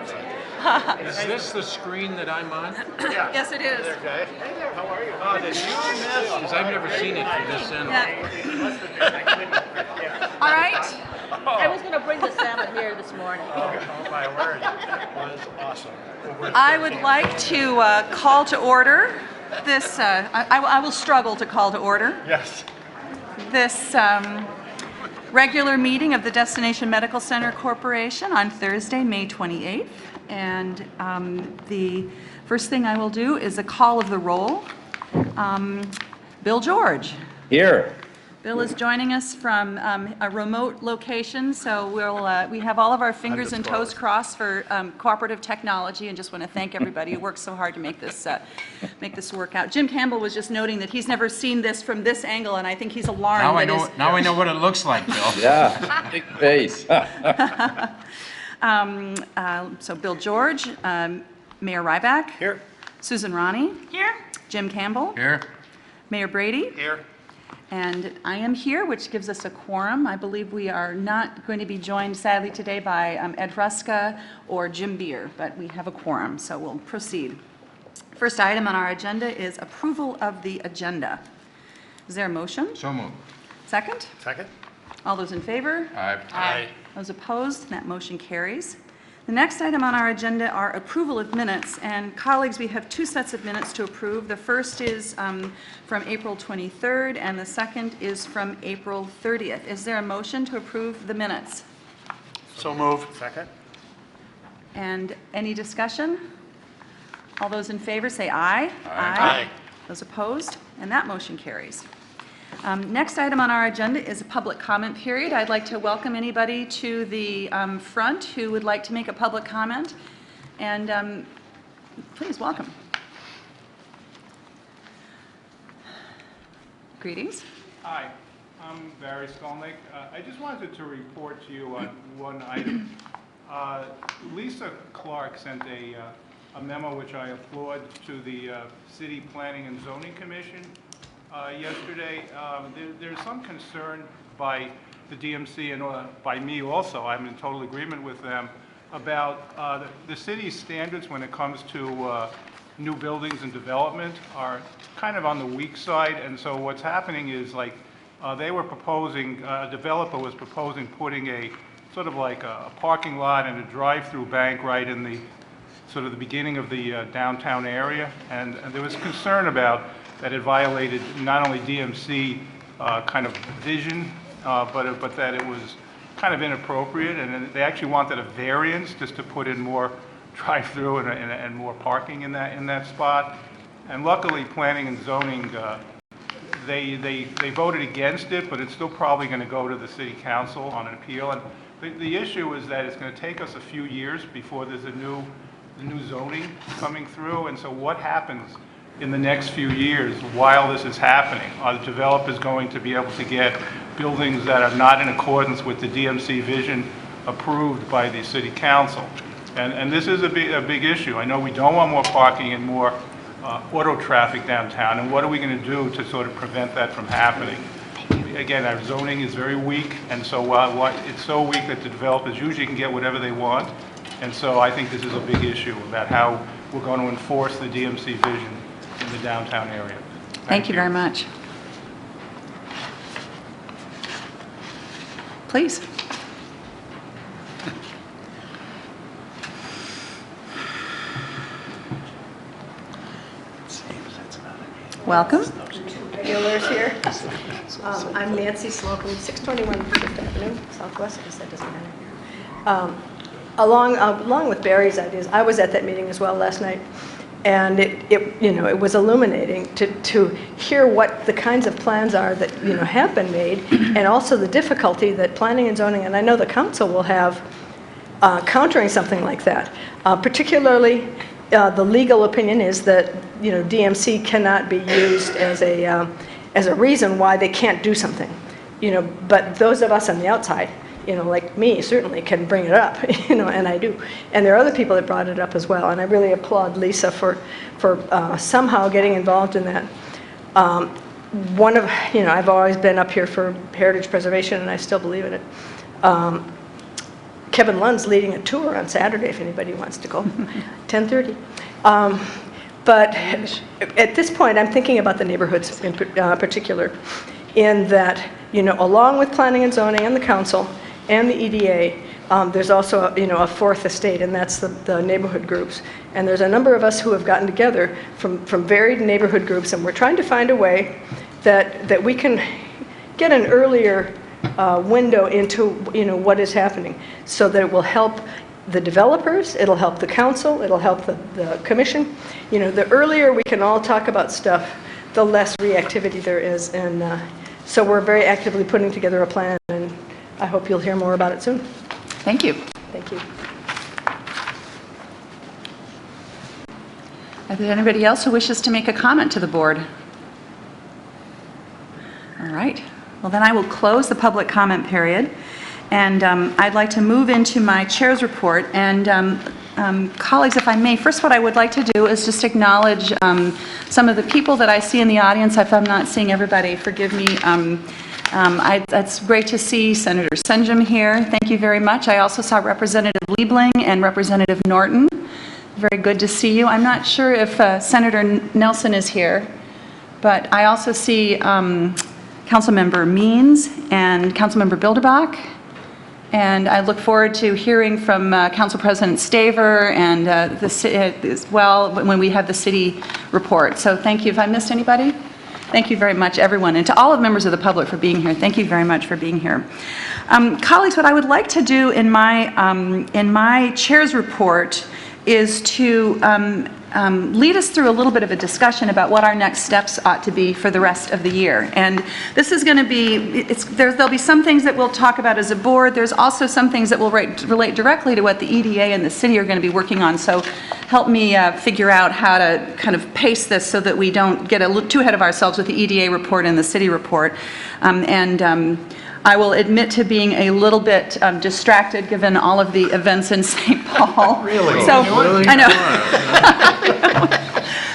Is this the screen that I'm on? Yeah. Yes, it is. Okay. Hey there, how are you? Oh, did you miss? Because I've never seen it through this end. All right. I was going to bring the salmon here this morning. Oh my word. That was awesome. I would like to call to order this, I will struggle to call to order Yes. this regular meeting of the Destination Medical Center Corporation on Thursday, May 28th. And the first thing I will do is a call of the roll. Bill George. Here. Bill is joining us from a remote location, so we have all of our fingers and toes crossed for cooperative technology, and just want to thank everybody who worked so hard to make this work out. Jim Campbell was just noting that he's never seen this from this angle, and I think he's alarmed. Now I know what it looks like, Bill. Yeah, big face. So Bill George, Mayor Ryback. Here. Susan Ronnie. Here. Jim Campbell. Here. Mayor Brady. Here. And I am here, which gives us a quorum. I believe we are not going to be joined, sadly, today by Ed Ruska or Jim Beer, but we have a quorum, so we'll proceed. First item on our agenda is approval of the agenda. Is there a motion? So moved. Second? Second. All those in favor? Aye. Those opposed? That motion carries. The next item on our agenda are approval of minutes. And colleagues, we have two sets of minutes to approve. The first is from April 23rd, and the second is from April 30th. Is there a motion to approve the minutes? So moved. Second. And any discussion? All those in favor say aye. Aye. Those opposed? And that motion carries. Next item on our agenda is a public comment period. I'd like to welcome anybody to the front who would like to make a public comment. And please, welcome. Greetings. Hi, I'm Barry Skolnick. I just wanted to report to you on one item. Lisa Clark sent a memo which I applaud to the City Planning and Zoning Commission yesterday. There's some concern by the DMC and by me also, I'm in total agreement with them, about the city's standards when it comes to new buildings and development are kind of on the weak side. And so what's happening is, like, they were proposing, a developer was proposing putting a sort of like a parking lot and a drive-through bank right in the sort of the beginning of the downtown area. And there was concern about that it violated not only DMC kind of vision, but that it was kind of inappropriate, and they actually wanted a variance just to put in more drive-through and more parking in that spot. And luckily, Planning and Zoning, they voted against it, but it's still probably going to go to the City Council on an appeal. And the issue is that it's going to take us a few years before there's a new zoning coming through. And so what happens in the next few years while this is happening? Are the developers going to be able to get buildings that are not in accordance with the DMC vision approved by the City Council? And this is a big issue. I know we don't want more parking and more auto traffic downtown, and what are we going to do to sort of prevent that from happening? Again, our zoning is very weak, and so it's so weak that the developers usually can get whatever they want. And so I think this is a big issue about how we're going to enforce the DMC vision in the downtown area. Thank you very much. Please. Welcome. Regulars here. I'm Nancy Slocum, 621 Fifth Avenue, Southwest. I guess that doesn't matter. Along with Barry's ideas, I was at that meeting as well last night, and it was illuminating to hear what the kinds of plans are that have been made, and also the difficulty that planning and zoning, and I know the council will have countering something like that. Particularly, the legal opinion is that DMC cannot be used as a reason why they can't do something. But those of us on the outside, like me, certainly can bring it up, and I do. And there are other people that brought it up as well, and I really applaud Lisa for somehow getting involved in that. I've always been up here for heritage preservation, and I still believe in it. Kevin Lund's leading a tour on Saturday, if anybody wants to go, 10:30. But at this point, I'm thinking about the neighborhoods in particular, in that, you know, along with planning and zoning and the council and the EDA, there's also, you know, a fourth estate, and that's the neighborhood groups. And there's a number of us who have gotten together from varied neighborhood groups, and we're trying to find a way that we can get an earlier window into, you know, what is happening, so that it will help the developers, it'll help the council, it'll help the commission. You know, the earlier we can all talk about stuff, the less reactivity there is. And so we're very actively putting together a plan, and I hope you'll hear more about it soon. Thank you. Thank you. Is there anybody else who wishes to make a comment to the board? All right. Well, then I will close the public comment period. And I'd like to move into my chair's report. And colleagues, if I may, first what I would like to do is just acknowledge some of the people that I see in the audience. If I'm not seeing everybody, forgive me. It's great to see Senator Senjum here. Thank you very much. I also saw Representative Liebling and Representative Norton. Very good to see you. I'm not sure if Senator Nelson is here, but I also see Councilmember Means and Councilmember Bilderbach. And I look forward to hearing from Council President Staver and as well when we have the city report. So thank you. If I missed anybody? Thank you very much, everyone. And to all of members of the public for being here, thank you very much for being here. Colleagues, what I would like to do in my chair's report is to lead us through a little bit of a discussion about what our next steps ought to be for the rest of the year. And this is going to be, there'll be some things that we'll talk about as a board. There's also some things that will relate directly to what the EDA and the city are going to be working on. So help me figure out how to kind of pace this so that we don't get too ahead of ourselves with the EDA report and the city report. I will admit to being a little bit distracted given all of the events in St. Paul. Really? So Really? I know.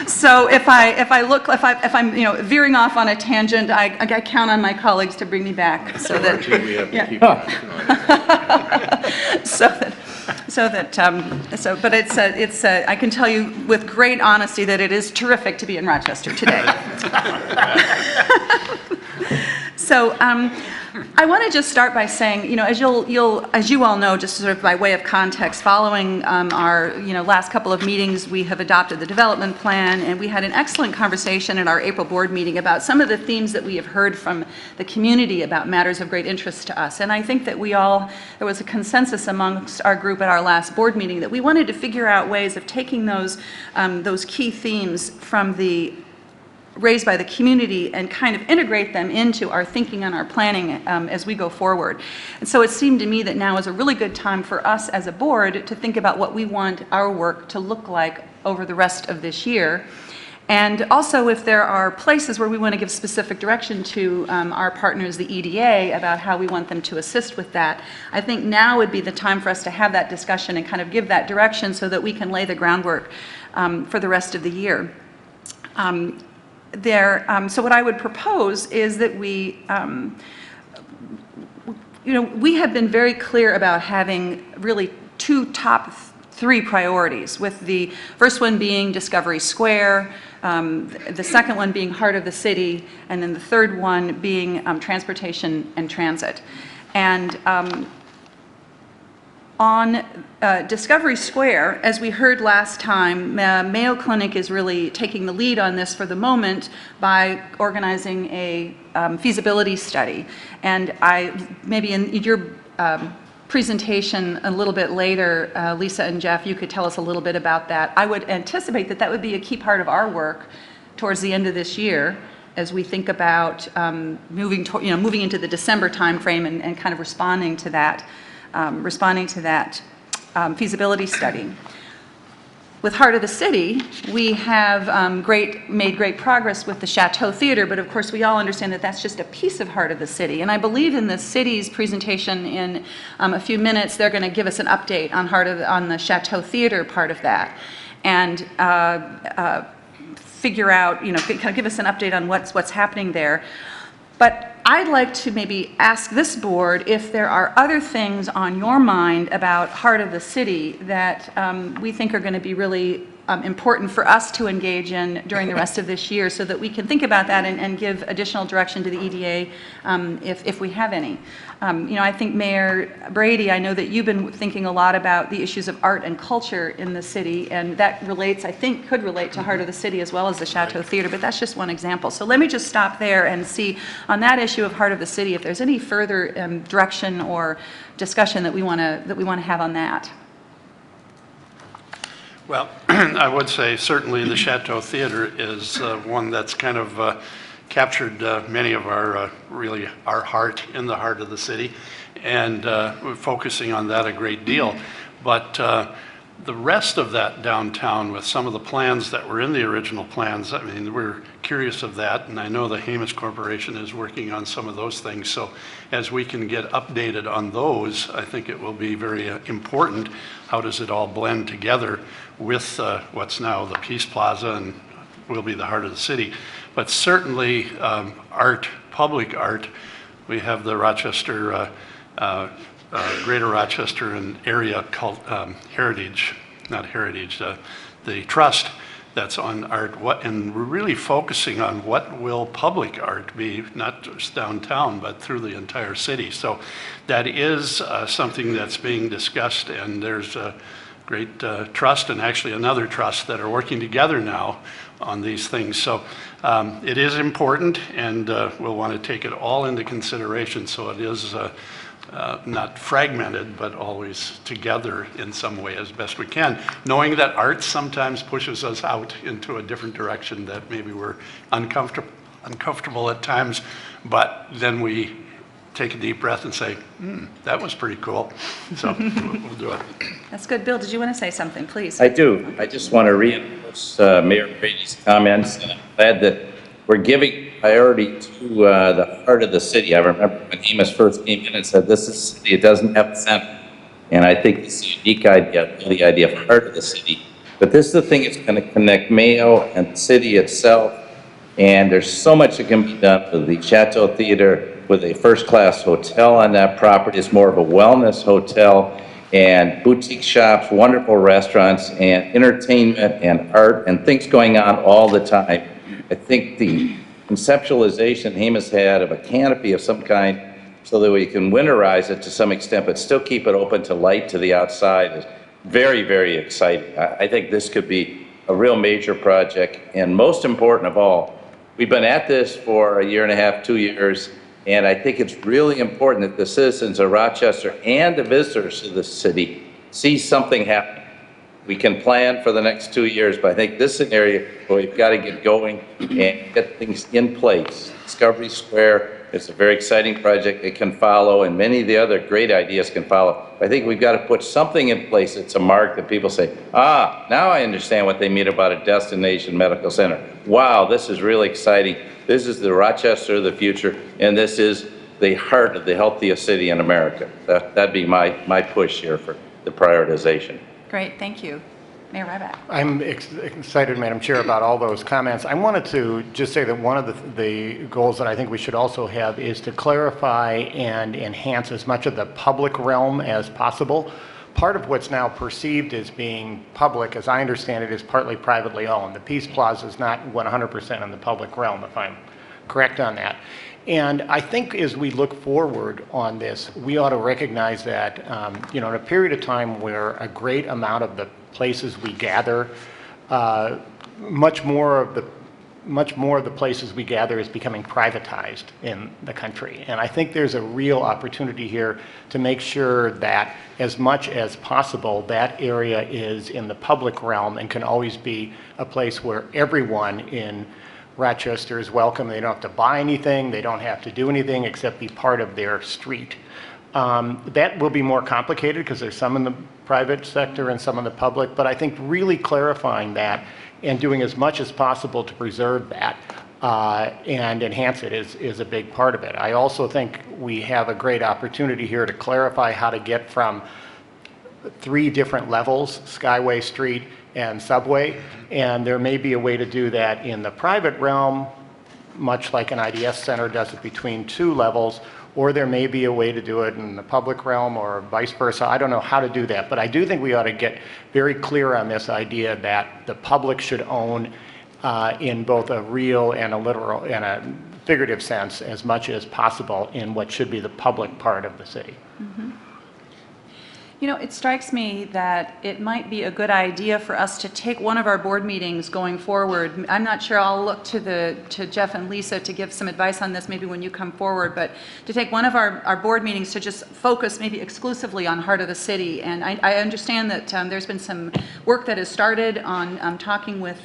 So if I'm veering off on a tangent, I count on my colleagues to bring me back so that We have to keep but it's I can tell you with great honesty that it is terrific to be in Rochester today. So I want to just start by saying, you know, as you all know, just sort of by way of context, following our last couple of meetings, we have adopted the development plan, and we had an excellent conversation at our April board meeting about some of the themes that we have heard from the community about matters of great interest to us. And I think that there was a consensus amongst our group at our last board meeting that we wanted to figure out ways of taking those key themes raised by the community and kind of integrate them into our thinking and our planning as we go forward. And so it seemed to me that now is a really good time for us as a board to think about what we want our work to look like over the rest of this year. And also if there are places where we want to give specific direction to our partners, the EDA, about how we want them to assist with that, I think now would be the time for us to have that discussion and kind of give that direction so that we can lay the groundwork for the rest of the year. So what I would propose is that we have been very clear about having really top three priorities, with the first one being Discovery Square, the second one being Heart of the City, and then the third one being transportation and transit. And on Discovery Square, as we heard last time, Mayo Clinic is really taking the lead on this for the moment by organizing a feasibility study. And maybe in your presentation a little bit later, Lisa and Jeff, you could tell us a little bit about that. I would anticipate that would be a key part of our work towards the end of this year as we think about moving into the December timeframe and kind of responding to that feasibility study. With Heart of the City, we have made great progress with the Chateau Theater, but of course we all understand that that's just a piece of Heart of the City. And I believe in the city's presentation in a few minutes, they're going to give us an update on the Chateau Theater part of that, and figure out, kind of give us an update on what's happening there. But I'd like to maybe ask this board if there are other things on your mind about Heart of the City that we think are going to be really important for us to engage in during the rest of this year, so that we can think about that and give additional direction to the EDA if we have any. I think Mayor Brady, I know that you've been thinking a lot about the issues of art and culture in the city, and that relates, I think, could relate to Heart of the City as well as the Chateau Theater, but that's just one example. So let me just stop there and see on that issue of Heart of the City if there's any further direction or discussion that we want to have on that. Well, I would say certainly the Chateau Theater is one that's kind of captured many of our, really our heart in the heart of the city, and we're focusing on that a great deal. But the rest of that downtown, with some of the plans that were in the original plans, I mean, we're curious of that, and I know the Hamas Corporation is working on some of those things. So as we can get updated on those, I think it will be very important. How does it all blend together with what's now the Peace Plaza and will be the heart of the city? But certainly art, public art, we have the Rochester, Greater Rochester and area called Heritage, not Heritage, the Trust that's on art, and we're really focusing on what will public art be, not just downtown, but through the entire city. So that is something that's being discussed, and there's a great trust and actually another trust that are working together now on these things. So it is important, and we'll want to take it all into consideration, so it is not fragmented, but always together in some way as best we can, knowing that art sometimes pushes us out into a different direction that maybe we're uncomfortable at times, but then we take a deep breath and say, that was pretty cool. So we'll do it. That's good. Bill, did you want to say something, please? I do. I just want to reinforce Mayor Brady's comments, and I'm glad that we're giving priority to the heart of the city. I remember when Amos first came in and said, this is a city, it doesn't have a center. And I think this is a unique idea, the idea of heart of the city. But this is the thing that's going to connect Mayo and the city itself. And there's so much that can be done with the Chateau Theater, with a first-class hotel on that property. It's more of a wellness hotel, and boutique shops, wonderful restaurants, and entertainment and art and things going on all the time. I think the conceptualization Hamas had of a canopy of some kind so that we can winterize it to some extent, but still keep it open to light to the outside is very, very exciting. I think this could be a real major project, and most important of all, we've been at this for 1.5 years, 2 years, and I think it's really important that the citizens of Rochester and the visitors to the city see something happen. We can plan for the next 2 years, but I think this is an area where we've got to get going and get things in place. Discovery Square is a very exciting project. It can follow, and many of the other great ideas can follow. I think we've got to put something in place that's a mark that people say, now I understand what they mean about a destination medical center. Wow, this is really exciting. This is the Rochester of the future, and this is the heart of the healthiest city in America. That'd be my push here for the prioritization. Great, thank you. Mayor Ryback. I'm excited, Madam Chair, about all those comments. I wanted to just say that one of the goals that I think we should also have is to clarify and enhance as much of the public realm as possible. Part of what's now perceived as being public, as I understand it, is partly privately owned. The Peace Plaza is not 100% in the public realm, if I'm correct on that. And I think as we look forward on this, we ought to recognize that, in a period of time where a great amount of the places we gather, much more of the places we gather is becoming privatized in the country. And I think there's a real opportunity here to make sure that as much as possible, that area is in the public realm and can always be a place where everyone in Rochester is welcome. They don't have to buy anything. They don't have to do anything except be part of their street. That will be more complicated because there's some in the private sector and some in the public, but I think really clarifying that and doing as much as possible to preserve that and enhance it is a big part of it. I also think we have a great opportunity here to clarify how to get from 3 different levels, Skyway Street and Subway, and there may be a way to do that in the private realm much like an IDS center does it between 2 levels, or there may be a way to do it in the public realm or vice versa. I don't know how to do that, but I do think we ought to get very clear on this idea that the public should own in both a real and a literal and a figurative sense as much as possible in what should be the public part of the city. You know, it strikes me that it might be a good idea for us to take one of our board meetings going forward. I'm not sure, I'll look to Jeff and Lisa to give some advice on this maybe when you come forward, but to take one of our board meetings to just focus maybe exclusively on heart of the city. And I understand that there's been some work that has started on talking with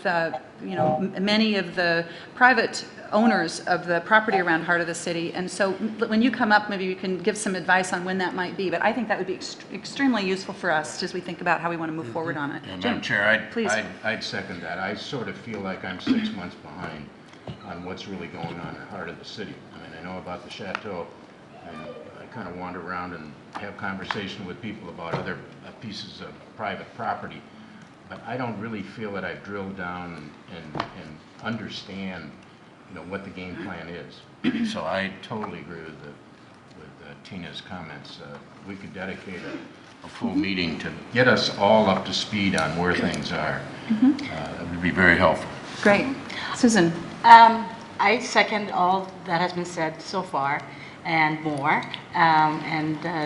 you know, many of the private owners of the property around heart of the city. And so when you come up, maybe you can give some advice on when that might be. But I think that would be extremely useful for us as we think about how we want to move forward on it. Yeah, Jim, Madam Chair, please. I'd second that. I sort of feel like I'm 6 months behind on what's really going on in heart of the city. I mean, I know about the chateau, and I kind of wander around and have conversation with people about other pieces of private property. But I don't really feel that I've drilled down and understand, you know, what the game plan is. So I totally agree with Tina's comments. We could dedicate a full meeting to get us all up to speed on where things are. That would be very helpful. Great. Susan? I second all that has been said so far and more.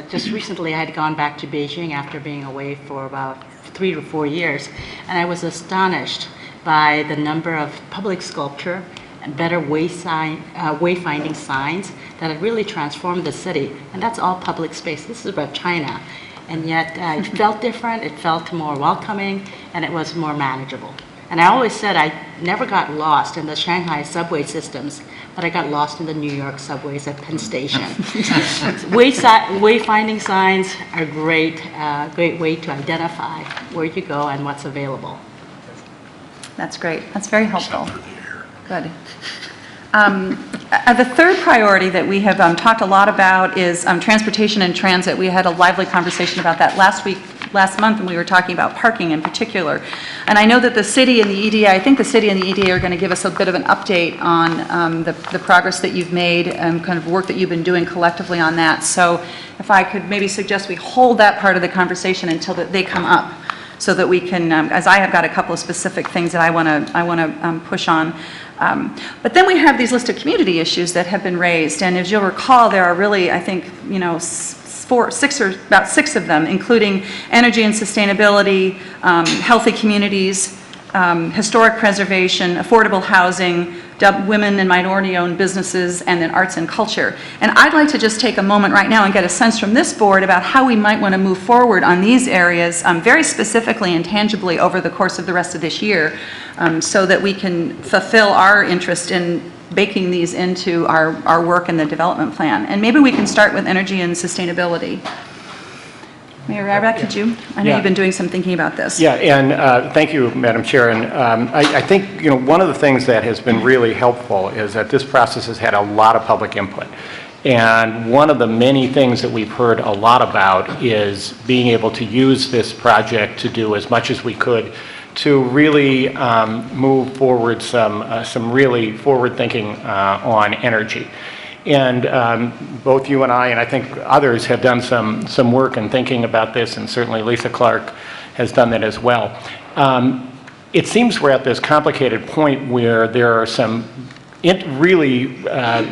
Just recently I had gone back to Beijing after being away for about 3 to 4 years, and I was astonished by the number of public sculpture and better wayfinding signs that have really transformed the city. And that's all public space. This is about China. And yet it felt different, it felt more welcoming, and it was more manageable. And I always said I never got lost in the Shanghai subway systems, but I got lost in the New York subways at Penn Station. Wayfinding signs are a great way to identify where you go and what's available. That's great. That's very helpful. Good. The third priority that we have talked a lot about is transportation and transit. We had a lively conversation about that last month, and we were talking about parking in particular. And I know that the city and the EDA, I think the city and the EDA are going to give us a bit of an update on the progress that you've made and kind of work that you've been doing collectively on that. So if I could maybe suggest we hold that part of the conversation until they come up, so that we can, as I have got a couple of specific things that I want to push on. But then we have these list of community issues that have been raised, and as you'll recall, there are really, I think, you know, about six of them, including energy and sustainability, healthy communities, historic preservation, affordable housing, women and minority-owned businesses, and then arts and culture. And I'd like to just take a moment right now and get a sense from this board about how we might want to move forward on these areas very specifically and tangibly over the course of the rest of this year, so that we can fulfill our interest in baking these into our work in the development plan. And maybe we can start with energy and sustainability. Mayor Ryback, could you? I know you've been doing some thinking about this. Yeah, and thank you, Madam Chair. And I think, you know, one of the things that has been really helpful is that this process has had a lot of public input. And one of the many things that we've heard a lot about is being able to use this project to do as much as we could to really move forward some really forward thinking on energy. And both you and I think others have done some work in thinking about this, and certainly Lisa Clark has done that as well. It seems we're at this complicated point where there are some really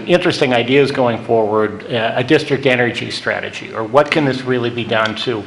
interesting ideas going forward, a district energy strategy, or what can this really be done to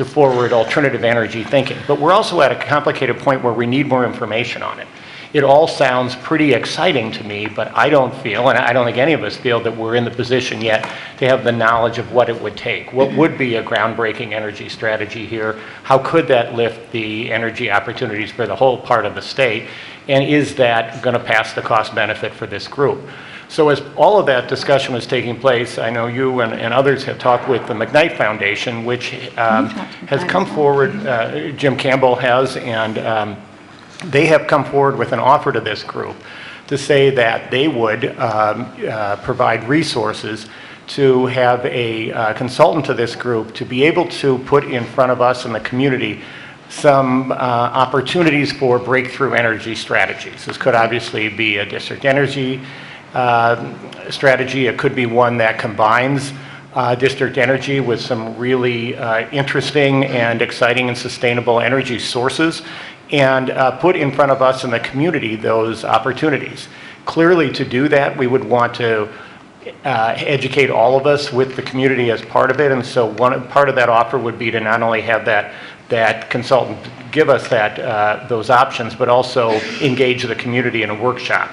forward alternative energy thinking. But we're also at a complicated point where we need more information on it. It all sounds pretty exciting to me, but I don't feel, and I don't think any of us feel, that we're in the position yet to have the knowledge of what it would take. What would be a groundbreaking energy strategy here? How could that lift the energy opportunities for the whole part of the state? And is that going to pass the cost benefit for this group? So as all of that discussion was taking place, I know you and others have talked with the McKnight Foundation, which has come forward, Jim Campbell has, and they have come forward with an offer to this group to say that they would provide resources to have a consultant to this group to be able to put in front of us and the community some opportunities for breakthrough energy strategies. This could obviously be a district energy strategy. It could be one that combines district energy with some really interesting and exciting and sustainable energy sources, and put in front of us in the community those opportunities. Clearly, to do that, we would want to educate all of us with the community as part of it, and so part of that offer would be to not only have that consultant give us those options, but also engage the community in a workshop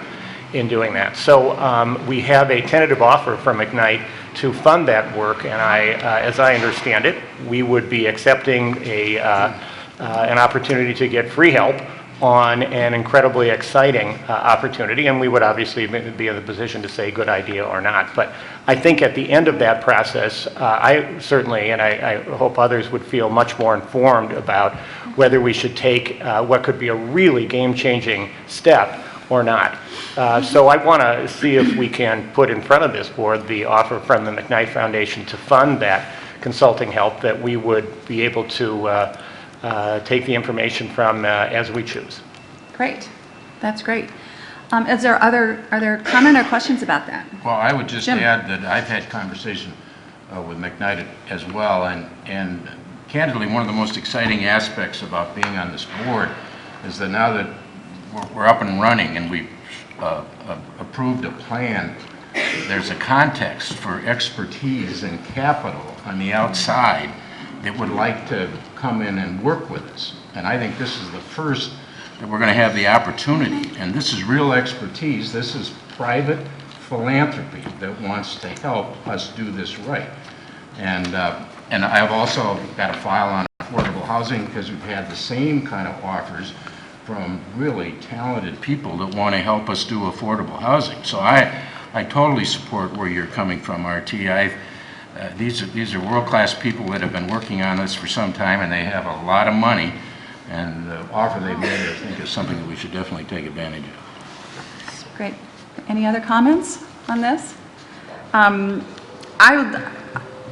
in doing that. So we have a tentative offer from Ignite to fund that work, and as I understand it, we would be accepting an opportunity to get free help on an incredibly exciting opportunity, and we would obviously be in the position to say good idea or not. But I think at the end of that process, I certainly, and I hope others would feel much more informed about whether we should take what could be a really game-changing step or not. So I want to see if we can put in front of this board the offer from the McKnight Foundation to fund that consulting help that we would be able to take the information from as we choose. Great. That's great. Are there comment or questions about that? Well, I would just Jim. add that I've had conversation with McKnight as well, and candidly, one of the most exciting aspects about being on this board is that now that we're up and running and we've approved a plan, there's a context for expertise and capital on the outside that would like to come in and work with us. And I think this is the first that we're going to have the opportunity. And this is real expertise. This is private philanthropy that wants to help us do this right. And I've also got a file on affordable housing because we've had the same kind of offers from really talented people that want to help us do affordable housing. So I totally support where you're coming from, RT. These are world-class people that have been working on this for some time, and they have a lot of money, and the offer they've made, I think, is something that we should definitely take advantage of. Great. Any other comments on this?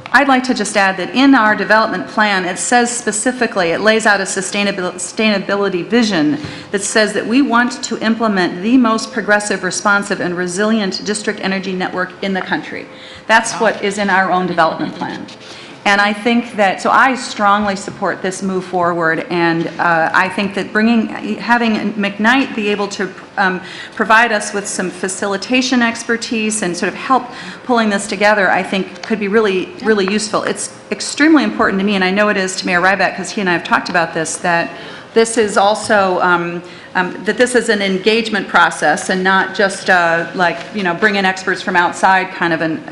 I'd like to just add that in our development plan, it says specifically, it lays out a sustainability vision that says that we want to implement the most progressive, responsive, and resilient district energy network in the country. That's what is in our own development plan. And I think that, so I strongly support this move forward, and I think that having McKnight be able to provide us with some facilitation expertise and sort of help pulling this together, I think could be really, really useful. It's extremely important to me, and I know it is to Mayor Ryback, because he and I have talked about this, that this is also, that this is an engagement process and not just like, bring in experts from outside kind of an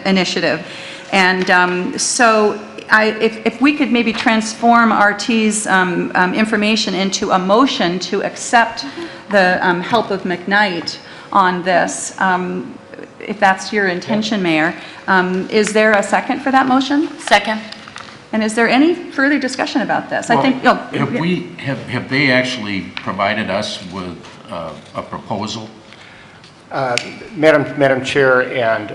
initiative. And so if we could maybe transform RT's information into a motion to accept the help of McKnight on this, if that's your intention, Mayor, is there a second for that motion? Second. And is there any further discussion about this? Well, I think, have they actually provided us with a proposal? Madam Chair and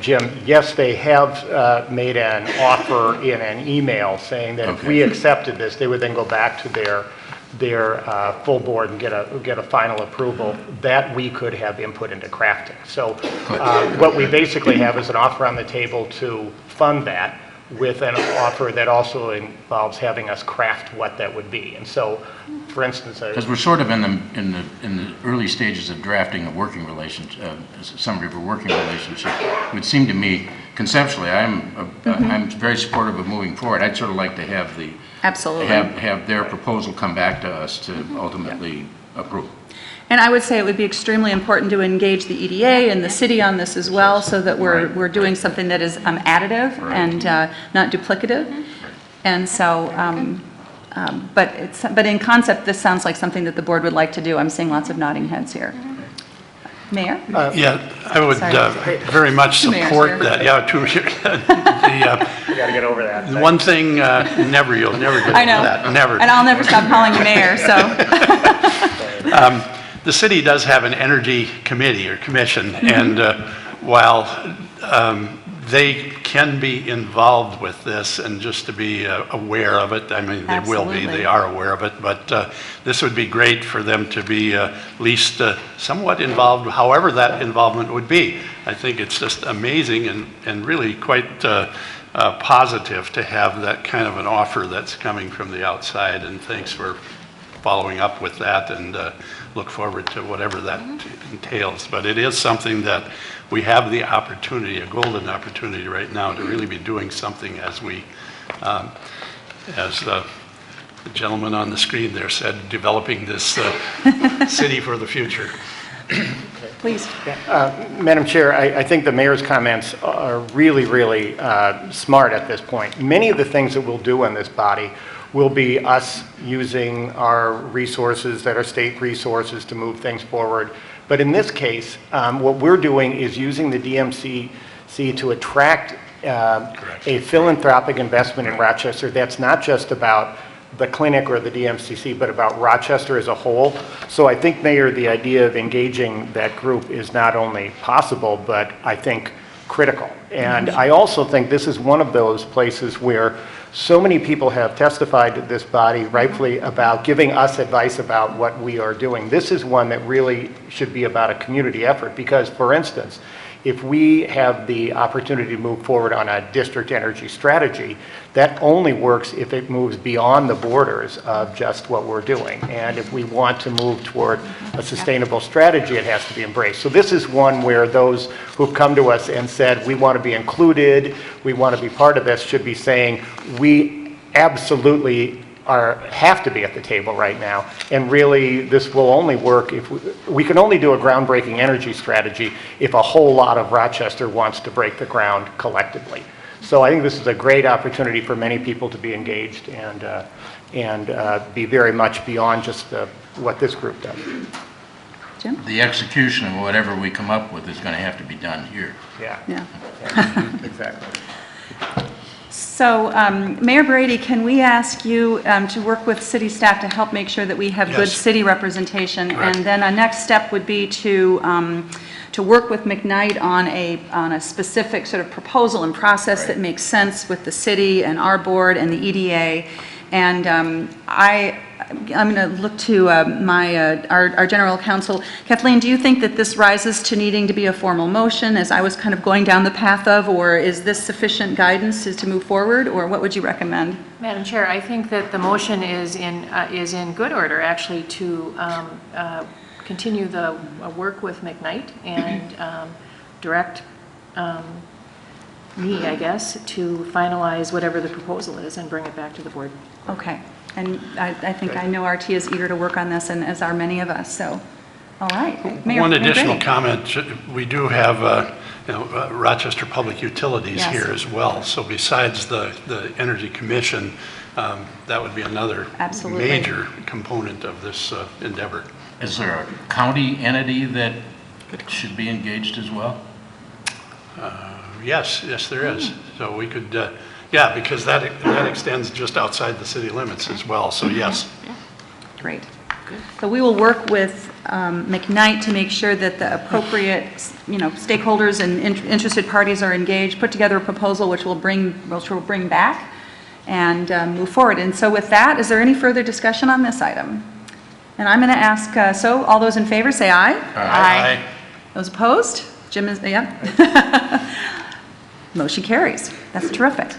Jim, yes, they have made an offer in an email saying that if we accepted this, they would then go back to their full board and get a final approval that we could have input into crafting. So what we basically have is an offer on the table to fund that, with an offer that also involves having us craft what that would be. And so, for instance, because we're sort of in the early stages of drafting a working relationship, summary of a working relationship. It would seem to me, conceptually, I'm very supportive of moving forward. I'd sort of like to have have their proposal come back to us to ultimately approve. and I would say it would be extremely important to engage the EDA and the city on this as well, so that we're doing something that is additive and not duplicative. And so, but in concept, this sounds like something that the board would like to do. I'm seeing lots of nodding heads here. Mayor? Yeah, I would very much Two mayors support here. that. Yeah, two mayors. we got to get over that. The one thing, you'll never get over I know. that. Never. And I'll never stop calling you mayor, so. The city does have an energy committee or commission, and while they can be involved with this, and just to be aware of it. I mean, they will be, Absolutely. they are aware of it, but this would be great for them to be at least somewhat involved, however that involvement would be. I think it's just amazing and really quite positive to have that kind of an offer that's coming from the outside, and thanks for following up with that, and look forward to whatever that entails. But it is something that we have the opportunity, a golden opportunity right now, to really be doing something as we, as the gentleman on the screen there said, developing this city for the future. Please. Madam Chair, I think the mayor's comments are really, really smart at this point. Many of the things that we'll do in this body will be us using our resources that are state resources to move things forward. But in this case, what we're doing is using the DMCC to attract a philanthropic investment in Rochester that's not just about the clinic or the DMCC, but about Rochester as a whole. So I think, Mayor, the idea of engaging that group is not only possible, but I think critical. And I also think this is one of those places where so many people have testified to this body rightfully about giving us advice about what we are doing. This is one that really should be about a community effort because, for instance, if we have the opportunity to move forward on a district energy strategy, that only works if it moves beyond the borders of just what we're doing. And if we want to move toward a sustainable strategy, it has to be embraced. So this is one where those who've come to us and said, we want to be included, we want to be part of this, should be saying, we absolutely have to be at the table right now, and really this will only work if we can only do a groundbreaking energy strategy if a whole lot of Rochester wants to break the ground collectively. So I think this is a great opportunity for many people to be engaged and be very much beyond just what this group does. Jim? The execution of whatever we come up with is going to have to be done here. Yeah, Yeah. exactly. So, Mayor Brady, can we ask you to work with city staff to help make sure that we have good Yes. city representation? Correct. And then a next step would be to work with McKnight on a specific sort of proposal and process that makes sense with the city and our board and the EDA. And I'm going to look to our general counsel. Kathleen, do you think that this rises to needing to be a formal motion, as I was kind of going down the path of, or is this sufficient guidance to move forward, or what would you recommend? Madam Chair, I think that the motion is in good order, actually, to continue the work with McKnight and direct me, I guess, to finalize whatever the proposal is and bring it back to the board. Okay, and I think I know RT is eager to work on this, and as are many of us, so, all right. Mayor- One Mayor additional Brady. comment, we do have Rochester Public Utilities Yes. here as well. So besides the Energy Commission, that would be another Absolutely. major component of this endeavor. Is there a county entity that should be engaged as well? Yes, there is. So we could, yeah, because that extends just outside the city limits as well, so yes. Great. So we will work with McKnight to make sure that the appropriate, stakeholders and interested parties are engaged, put together a proposal which we'll bring back and move forward. And so with that, is there any further discussion on this item? And I'm going to ask, so all those in favor say aye. Aye. Those opposed? Jim is, yeah. Motion carries. That's terrific.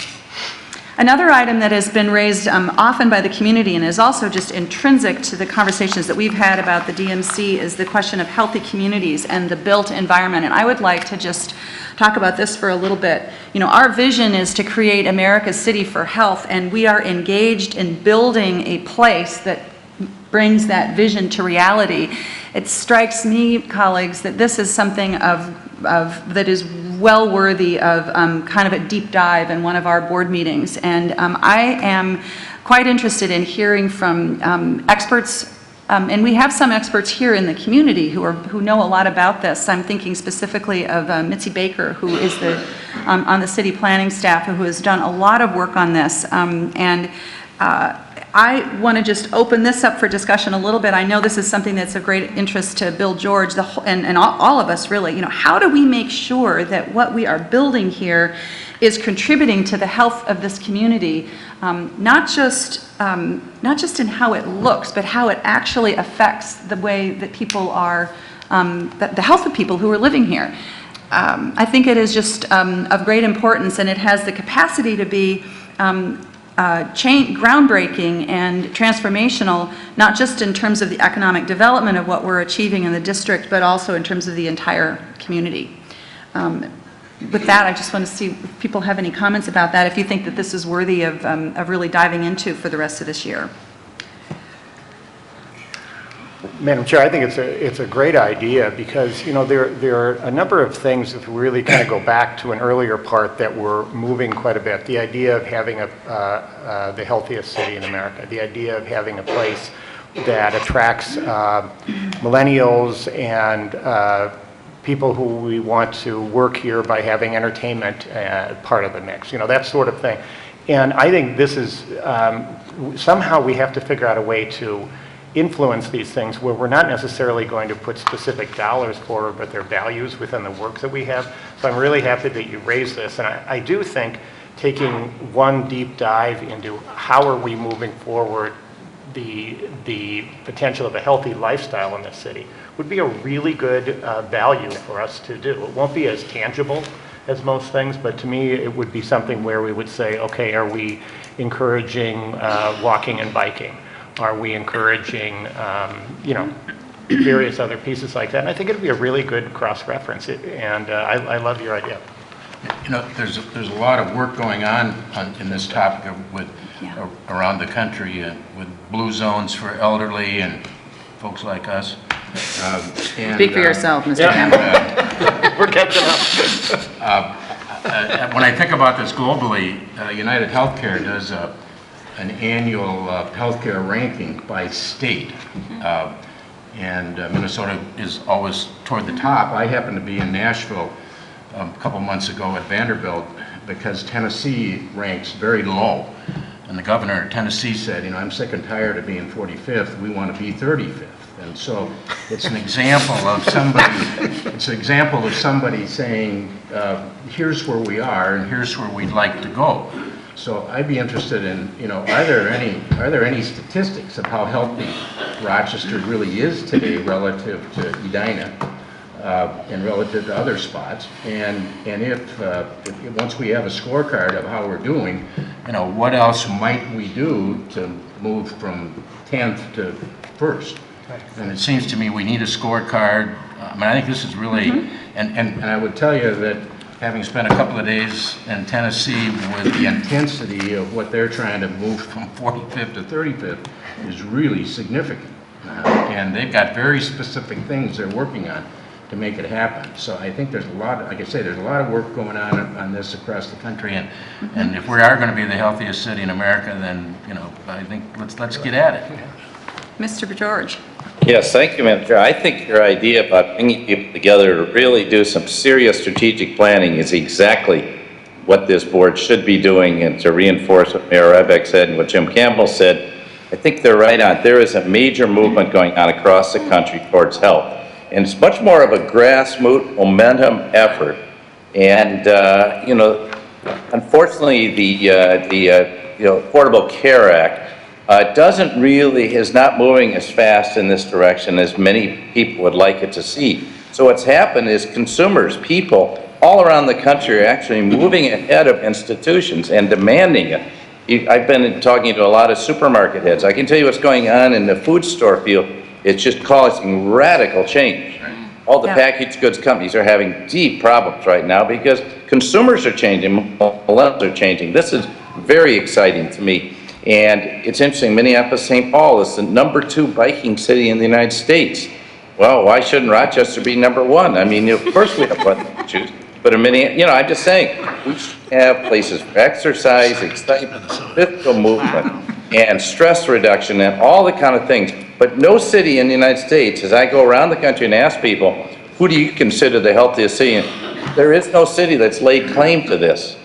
Another item that has been raised often by the community and is also just intrinsic to the conversations that we've had about the DMC is the question of healthy communities and the built environment. And I would like to just talk about this for a little bit. Our vision is to create America's city for health, and we are engaged in building a place that brings that vision to reality. It strikes me, colleagues, that this is something that is well worthy of kind of a deep dive in one of our board meetings. And I am quite interested in hearing from experts, and we have some experts here in the community who know a lot about this. I'm thinking specifically of Mitzi Baker, who is on the city planning staff, who has done a lot of work on this. I want to just open this up for discussion a little bit. I know this is something that's of great interest to Bill George, and all of us really. How do we make sure that what we are building here is contributing to the health of this community, not just in how it looks, but how it actually affects the way that people are, the health of people who are living here. I think it is just of great importance, and it has the capacity to be groundbreaking and transformational, not just in terms of the economic development of what we're achieving in the district, but also in terms of the entire community. With that, I just want to see if people have any comments about that, if you think that this is worthy of really diving into for the rest of this year. Madam Chair, I think it's a great idea because, there are a number of things, if we really kind of go back to an earlier part, that we're moving quite a bit. The idea of having the healthiest city in America, the idea of having a place that attracts millennials and people who we want to work here by having entertainment part of the mix, that sort of thing. And I think this is, somehow we have to figure out a way to influence these things where we're not necessarily going to put specific dollars forward, but their values within the work that we have. So I'm really happy that you raised this. And I do think taking one deep dive into how are we moving forward the potential of a healthy lifestyle in this city would be a really good value for us to do. It won't be as tangible as most things, but to me it would be something where we would say, okay, are we encouraging walking and biking? Are we encouraging, various other pieces like that? And I think it would be a really good cross-reference, and I love your idea. There's a lot of work going on in this topic around the country with blue zones for elderly and folks like us. Speak for yourself, Mr. Campbell. We're catching up. When I think about this globally, United Healthcare does an annual healthcare ranking by state, and Minnesota is always toward the top. I happened to be in Nashville a couple months ago at Vanderbilt because Tennessee ranks very low, and the governor of Tennessee said, I'm sick and tired of being 45th. We want to be 35th. And so it's an example of somebody saying, here's where we are and here's where we'd like to go. So I'd be interested in, are there any statistics of how healthy Rochester really is today relative to Edina and relative to other spots? And if once we have a scorecard of how we're doing, what else might we do to move from 10th to 1st? And it seems to me we need a scorecard. I think this is really, and I would tell you that having spent a couple of days in Tennessee with the intensity of what they're trying to move from 45th to 35th is really significant. And they've got very specific things they're working on to make it happen. So I think there's a lot, like I say, there's a lot of work going on this across the country. And if we are going to be the healthiest city in America, then, I think let's get at it. Mr. George. Yes, thank you, Madam Chair. I think your idea about bringing people together to really do some serious strategic planning is exactly what this board should be doing, and to reinforce what Mayor Rybeck said and what Jim Campbell said, I think they're right on. There is a major movement going on across the country towards health, and it's much more of a grassroots momentum effort. And, unfortunately, the Affordable Care Act is not moving as fast in this direction as many people would like it to see. So what's happened is consumers, people all around the country are actually moving ahead of institutions and demanding it. I've been talking to a lot of supermarket heads. I can tell you what's going on in the food store field. It's just causing radical change. All the packaged goods companies are having deep problems right now because consumers are changing, millennials are changing. This is very exciting to me. And it's interesting, Minneapolis-St. Paul is the #2 biking city in the United States. Well, why shouldn't Rochester be #1? I mean, of course we have one to choose. But in Minneapolis, I'm just saying, we should have places for exercise, excitement, physical movement, and stress reduction, and all the kind of things. But no city in the United States, as I go around the country and ask people, who do you consider the healthiest city? There is no city that's laid claim to this.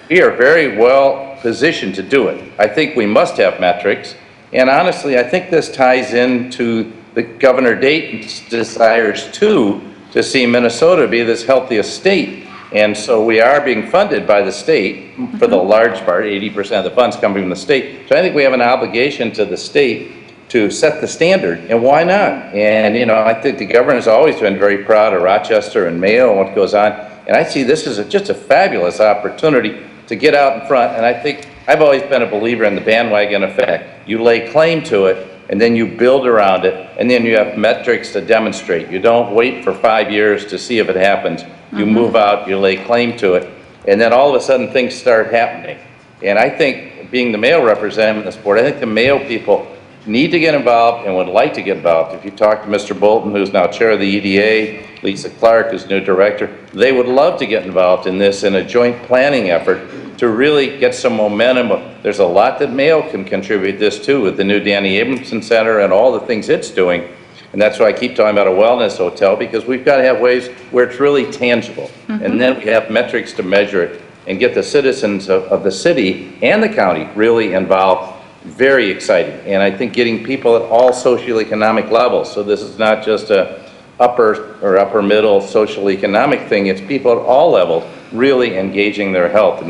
We are very well position to do it. I think we must have metrics, and honestly, I think this ties into the Governor Dayton's desires too, to see Minnesota be this healthiest state. And so we are being funded by the state for the large part, 80% of the funds coming from the state. So I think we have an obligation to the state to set the standard, and why not? And, you know, I think the governor's always been very proud of Rochester and Mayo and what goes on, and I see this as just a fabulous opportunity to get out in front, and I think I've always been a believer in the bandwagon effect. You lay claim to it, and then you build around it, and then you have metrics to demonstrate. You don't wait for 5 years to see if it happens. You move out, you lay claim to it, and then all of a sudden things start happening. And I think, being the Mayo representative in this board, I think the Mayo people need to get involved and would like to get involved. If you talk to Mr. Bolton, who's now chair of the EDA, Lisa Clark, who's new director, they would love to get involved in this in a joint planning effort to really get some momentum. There's a lot that Mayo can contribute this to with the new Danny Abramson Center and all the things it's doing. And that's why I keep talking about a wellness hotel, because we've got to have ways where it's really tangible. And then we have metrics to measure it and get the citizens of the city and the county really involved. Very exciting. And I think getting people at all socioeconomic levels, so this is not just a upper or upper middle socioeconomic thing, it's people at all levels really engaging their health.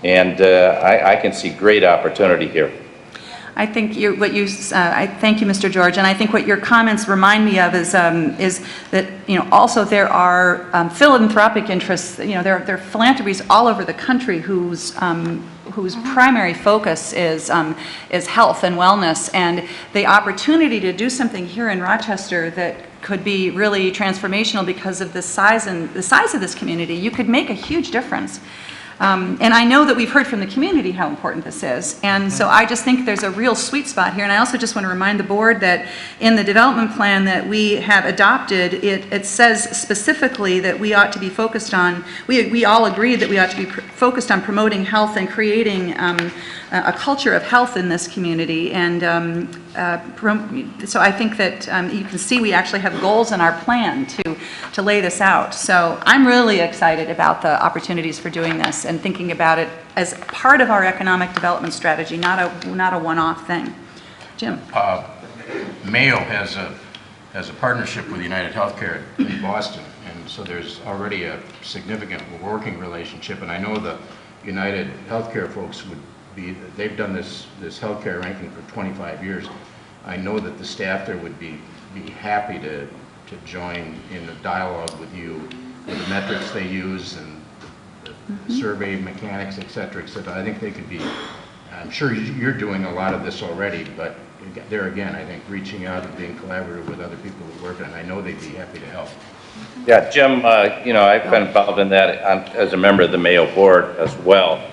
And I can see great opportunity here. I think I thank you, Mr. George, and I think what your comments remind me of is that, you know, also there are philanthropic interests, you know, there are philanthropies all over the country whose primary focus is health and wellness, and the opportunity to do something here in Rochester that could be really transformational because of the size of this community. You could make a huge difference. And I know that we've heard from the community how important this is, and so I just think there's a real sweet spot here. And I also just want to remind the board that in the development plan that we have adopted, it says specifically that we ought to be focused on, we all agree that we ought to be focused on promoting health and creating a culture of health in this community. And so I think that you can see we actually have goals in our plan to lay this out. So I'm really excited about the opportunities for doing this and thinking about it as part of our economic development strategy, not a one-off thing. Jim? Mayo has a partnership with United Healthcare in Boston, and so there's already a significant working relationship. And I know the United Healthcare folks they've done this healthcare ranking for 25 years. I know that the staff there would be happy to join in a dialogue with you with the metrics they use and the survey mechanics, et cetera, et cetera. I think they could be, I'm sure you're doing a lot of this already, but there again, I think reaching out and being collaborative with other people who work on it, I know they'd be happy to help. Yeah, Jim, you know, I've been involved in that as a member of the Mayo board as well.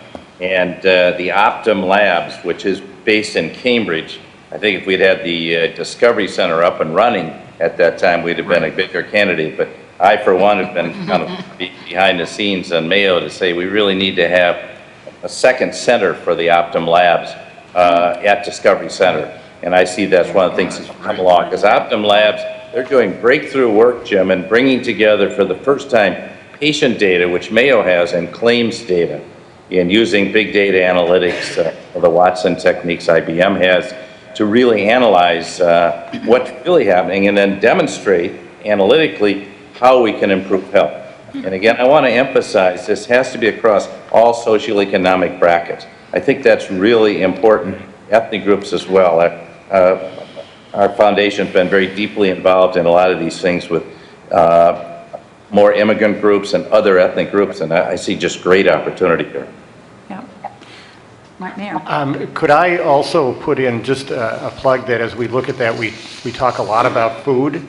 And the Optum Labs, which is based in Cambridge, I think if we'd had the Discovery Center up and running at that time, we'd have been a bigger candidate. But I, for one, have been kind of behind the scenes on Mayo to say we really need to have a second center for the Optum Labs at Discovery Center. And I see that's one of the things that's come along. Because Optum Labs, they're doing breakthrough work, Jim, and bringing together for the first time patient data, which Mayo has, and claims data, and using big data analytics, the Watson techniques IBM has, to really analyze what's really happening and then demonstrate analytically how we can improve health. And again, I want to emphasize this has to be across all socioeconomic brackets. I think that's really important. Ethnic groups as well. Our foundation's been very deeply involved in a lot of these things with more immigrant groups and other ethnic groups, and I see just great opportunity here. Yeah. Mayor? Could I also put in just a plug that as we look at that, we talk a lot about food,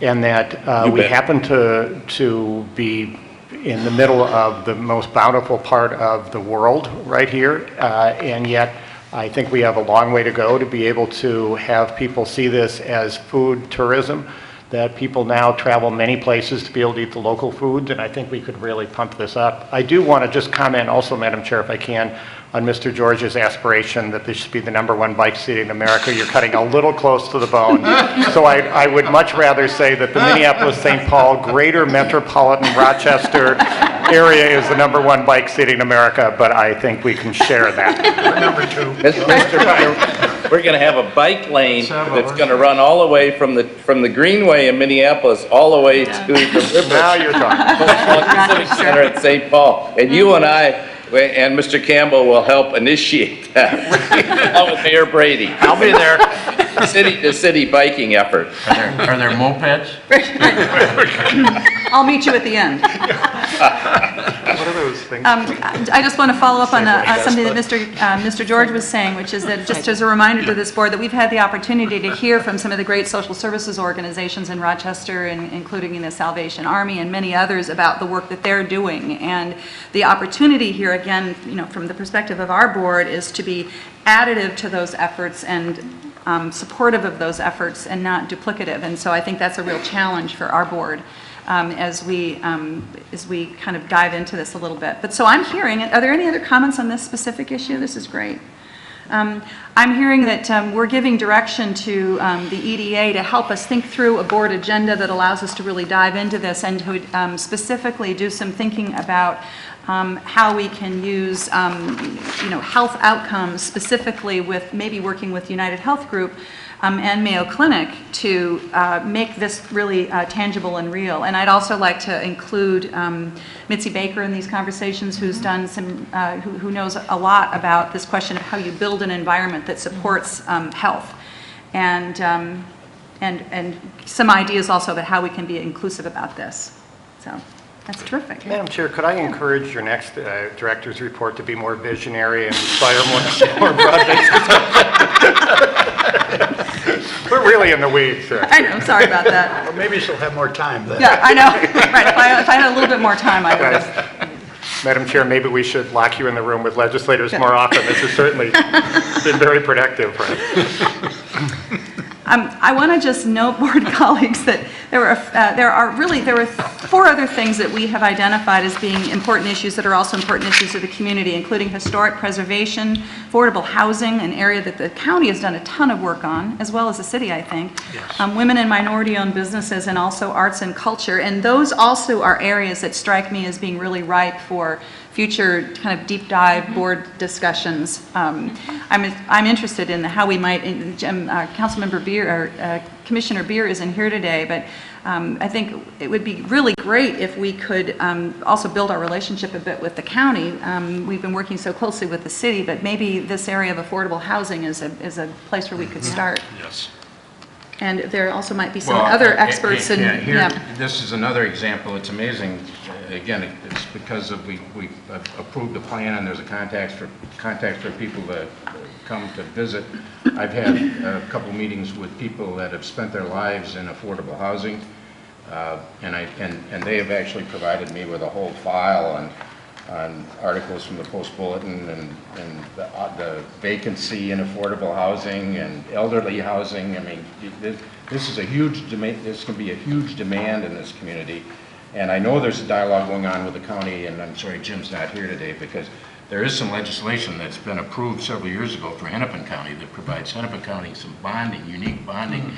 and that we happen to be in the middle of the most bountiful part of the world right here, and yet I think we have a long way to go to be able to have people see this as food tourism, that people now travel many places to be able to eat the local foods, and I think we could really pump this up. I do want to just comment also, Madam Chair, if I can, on Mr. George's aspiration that this should be the #1 bike city in America. You're cutting a little close to the bone. So I would much rather say that the Minneapolis-St. Paul Greater Metropolitan Rochester area is the #1 bike city in America, but I think we can share that. Mr. We're going to have a bike lane that's going to run all the way from the Greenway in Minneapolis all the way to the river. Now you're talking. The Civic Center at St. Paul. And you and I and Mr. Campbell will help initiate that, along with Mayor Brady. I'll be there. The city biking effort. Are there mopeds? I'll meet you at the end. What are those things? I just want to follow up on something that Mr. George was saying, which is that just as a reminder to this board that we've had the opportunity to hear from some of the great social services organizations in Rochester, including the Salvation Army and many others, about the work that they're doing. And the opportunity here, again, from the perspective of our board, is to be additive to those efforts and supportive of those efforts and not duplicative. And so I think that's a real challenge for our board. As we kind of dive into this a little bit. But so I'm hearing, are there any other comments on this specific issue? This is great. I'm hearing that we're giving direction to the EDA to help us think through a board agenda that allows us to really dive into this and to specifically do some thinking about how we can use health outcomes, specifically with maybe working with United Health Group and Mayo Clinic to make this really tangible and real. And I'd also like to include Mitzi Baker in these conversations, who's done some, who knows a lot about this question of how you build an environment that supports health, and some ideas also about how we can be inclusive about this. So that's terrific. Madam Chair, could I encourage your next director's report to be more visionary and inspire more projects? We're really in the weeds here. I know, I'm sorry about that. Well, maybe she'll have more time then. Yeah, I know. Right, if I had a little bit more time, I would have. Madam Chair, maybe we should lock you in the room with legislators more often. This has certainly been very productive, right? I want to just note, board colleagues, that there were 4 other things that we have identified as being important issues that are also important issues to the community, including historic preservation, affordable housing, an area that the county has done a ton of work on, as well as the city, I think. Yes. Women and minority-owned businesses, and also arts and culture. And those also are areas that strike me as being really ripe for future kind of deep dive board discussions. I'm interested in how we might, Councilmember Beer, or Commissioner Beer isn't here today, but I think it would be really great if we could also build our relationship a bit with the county. We've been working so closely with the city, but maybe this area of affordable housing is a place where we could start. Yes. And there also might be some Well, other experts in, This is another example. It's amazing. Again, it's because we approved a plan and there's a contact for people to come to visit. I've had a couple meetings with people that have spent their lives in affordable housing, and they have actually provided me with a whole file on articles from the Post Bulletin and the vacancy in affordable housing and elderly housing. I mean, this is a huge demand. This can be a huge demand in this community. And I know there's a dialogue going on with the county, and I'm sorry Jim's not here today, because there is some legislation that's been approved several years ago for Hennepin County that provides Hennepin County some unique bonding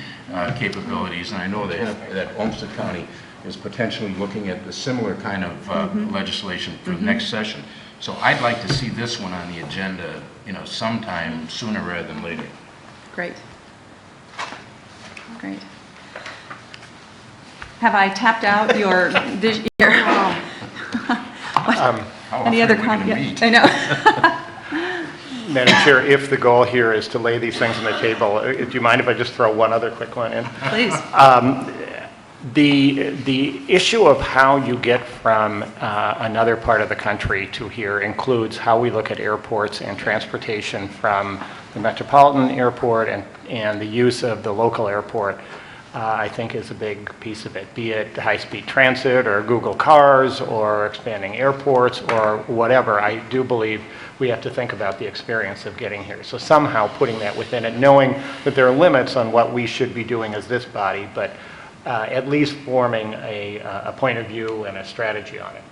capabilities. And I know that Olmsted County is potentially looking at the similar kind of legislation for the next session. So I'd like to see this one on the agenda, sometime sooner rather than later. Great. Great. Have I tapped out your vision? Any other comments? I know. Madam Chair, if the goal here is to lay these things on the table, do you mind if I just throw one other quick one in? Please. The issue of how you get from another part of the country to here includes how we look at airports and transportation from the metropolitan airport and the use of the local airport. I think is a big piece of it, be it high-speed transit or Google cars or expanding airports or whatever. I do believe we have to think about the experience of getting here. So somehow putting that within it, knowing that there are limits on what we should be doing as this body, but at least forming a point of view and a strategy on it.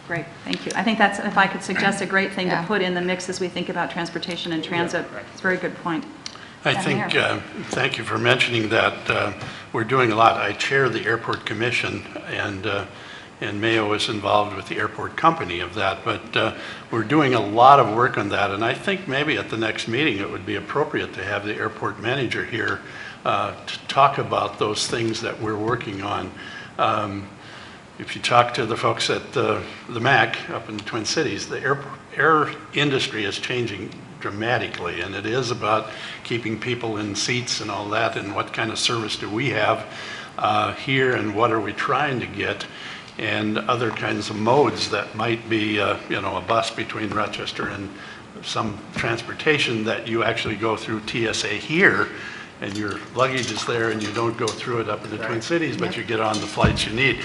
Great, thank you. I think that's, if I could suggest, a great thing to Yeah. put in the mix as we think about transportation and transit. It's a very good point. I Madam think, Mayor. thank you for mentioning that. We're doing a lot. I chair the Airport Commission, and Mayo is involved with the airport company of that, but we're doing a lot of work on that, and I think maybe at the next meeting it would be appropriate to have the airport manager here to talk about those things that we're working on. If you talk to the folks at the MAC up in the Twin Cities, the air industry is changing dramatically, and it is about keeping people in seats and all that, and what kind of service do we have here, and what are we trying to get, and other kinds of modes that might be, you know, a bus between Rochester and some transportation that you actually go through TSA here, and your luggage is there, and you don't go through it up in the Twin Cities, but you get on the flights you need.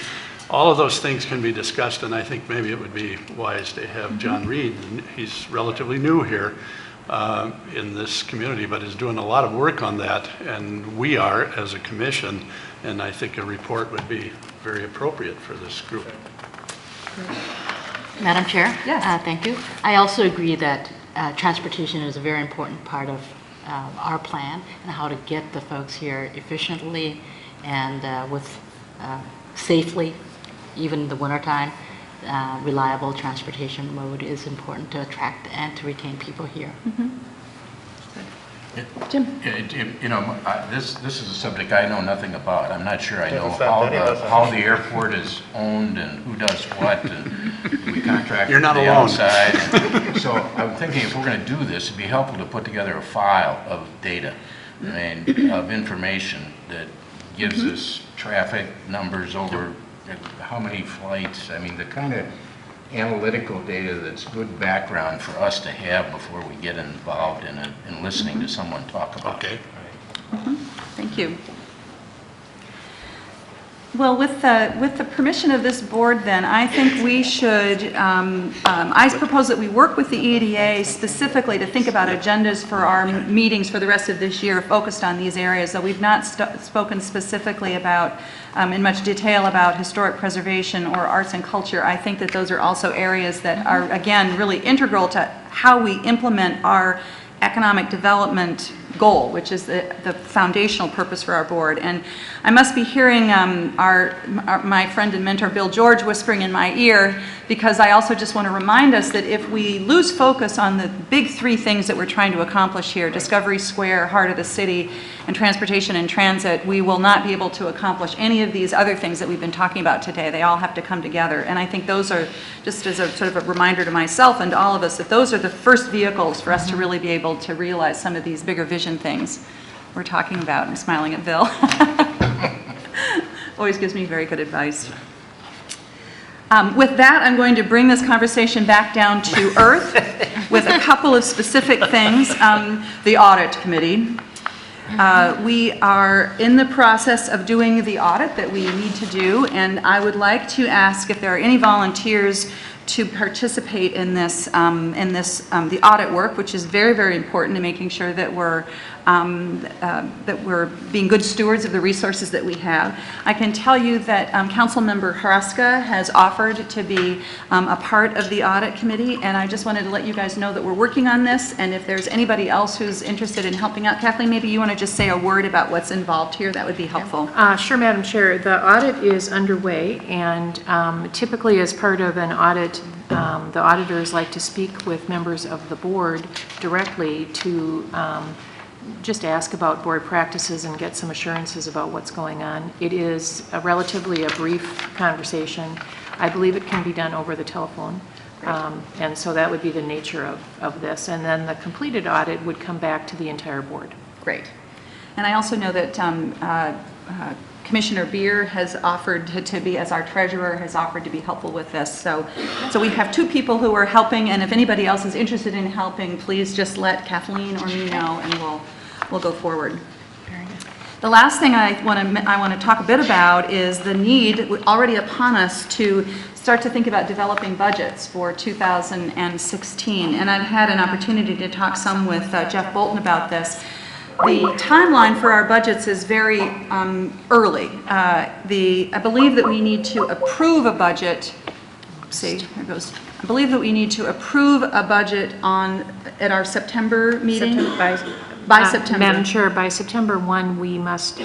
All of those things can be discussed, and I think maybe it would be wise to have John Reed. He's relatively new here in this community, but is doing a lot of work on that, and we are as a commission, and I think a report would be very appropriate for this group. Madam Chair? Yes. Thank you. I also agree that transportation is a very important part of our plan and how to get the folks here efficiently and with safely, even in the wintertime. Reliable transportation mode is important to attract and to retain people here. Jim? You know, this is a subject I know nothing about. I'm not sure I know It's not many of us. how the airport is owned and who does what, and we contract You're with not the alone. outside. So I'm thinking if we're going to do this, it'd be helpful to put together a file of data and of information that gives us traffic numbers over how many flights. I mean, the kind of analytical data that's good background for us to have before we get involved in listening to someone talk about it. Okay. Thank you. Well, with the permission of this board, then, I think we should, I propose that we work with the EDA specifically to think about agendas for our meetings for the rest of this year focused on these areas, though we've not spoken specifically about, in much detail about historic preservation or arts and culture. I think that those are also areas that are, again, really integral to how we implement our economic development goal, which is the foundational purpose for our board. And I must be hearing my friend and mentor Bill George whispering in my ear, because I also just want to remind us that if we lose focus on the big three things that we're trying to accomplish here, Discovery Square, heart of the city, and transportation and transit, we will not be able to accomplish any of these other things that we've been talking about today. They all have to come together. And I think those are, just as a sort of a reminder to myself and to all of us, that those are the first vehicles for us to really be able to realize some of these bigger vision things we're talking about. I'm smiling at Bill. Always gives me very good advice. With that, I'm going to bring this conversation back down to earth with a couple of specific things. The audit committee. We are in the process of doing the audit that we need to do, and I would like to ask if there are any volunteers to participate in this, the audit work, which is very, very important in making sure that we're being good stewards of the resources that we have. I can tell you that Councilmember Haraska has offered to be a part of the audit committee, and I just wanted to let you guys know that we're working on this, and if there's anybody else who's interested in helping out, Kathleen, maybe you want to just say a word about what's involved here, that would be helpful. Sure, Madam Chair. The audit is underway, and typically as part of an audit, the auditors like to speak with members of the board directly to just ask about board practices and get some assurances about what's going on. It is relatively a brief conversation. I believe it can be done over the telephone. And so that would be the nature of this. And then the completed audit would come back to the entire board. Great. And I also know that Commissioner Beer has offered to be, as our treasurer, has offered to be helpful with this. So we have two people who are helping, and if anybody else is interested in helping, please just let Kathleen or me know, and we'll go forward. The last thing I want to talk a bit about is the need already upon us to start to think about developing budgets for 2016. And I've had an opportunity to talk some with Jeff Bolton about this. the timeline for our budgets is very early. I believe that we need to approve a budget, see, there goes. I believe that we need to approve a budget at our September meeting. By September. Madam Chair, by September 1, we must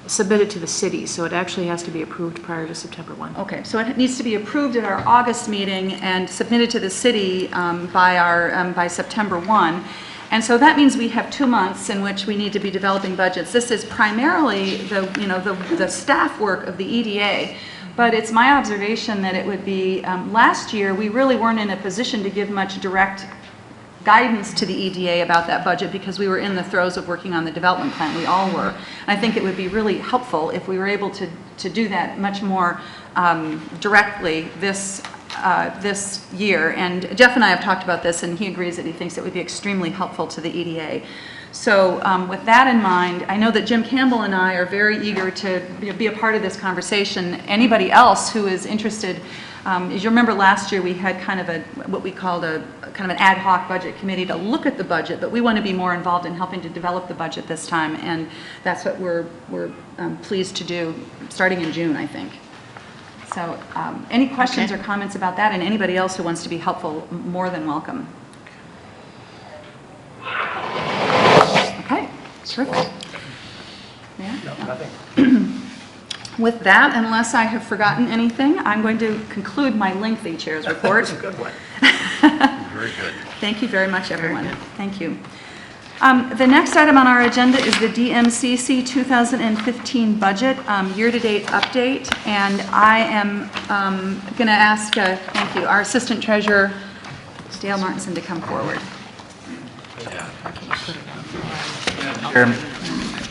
submit it to the city, so it actually has to be approved prior to September 1. Okay, so it needs to be approved at our August meeting and submitted to the city by September 1. And so that means we have 2 months in which we need to be developing budgets. This is primarily the staff work of the EDA, but it's my observation that it would be, last year, we really weren't in a position to give much direct guidance to the EDA about that budget because we were in the throes of working on the development plan. We all were. And I think it would be really helpful if we were able to do that much more directly this year. And Jeff and I have talked about this, and he agrees that he thinks it would be extremely helpful to the EDA. So with that in mind, I know that Jim Campbell and I are very eager to be a part of this conversation. Anybody else who is interested, as you remember last year we had kind of what we called a kind of an ad hoc budget committee to look at the budget, but we want to be more involved in helping to develop the budget this time, and that's what we're pleased to do starting in June, I think. So any questions or comments about that, and anybody else who wants to be helpful, more than welcome. Okay, terrific. Yeah? No, nothing. With that, unless I have forgotten anything, I'm going to conclude my lengthy chair's report. That's a good one. Very good. Thank you very much, everyone. Thank you. The next item on our agenda is the DMCC 2015 budget year-to-date update, and I am going to ask, thank you, our Assistant Treasurer, Dale Martinson, to come forward.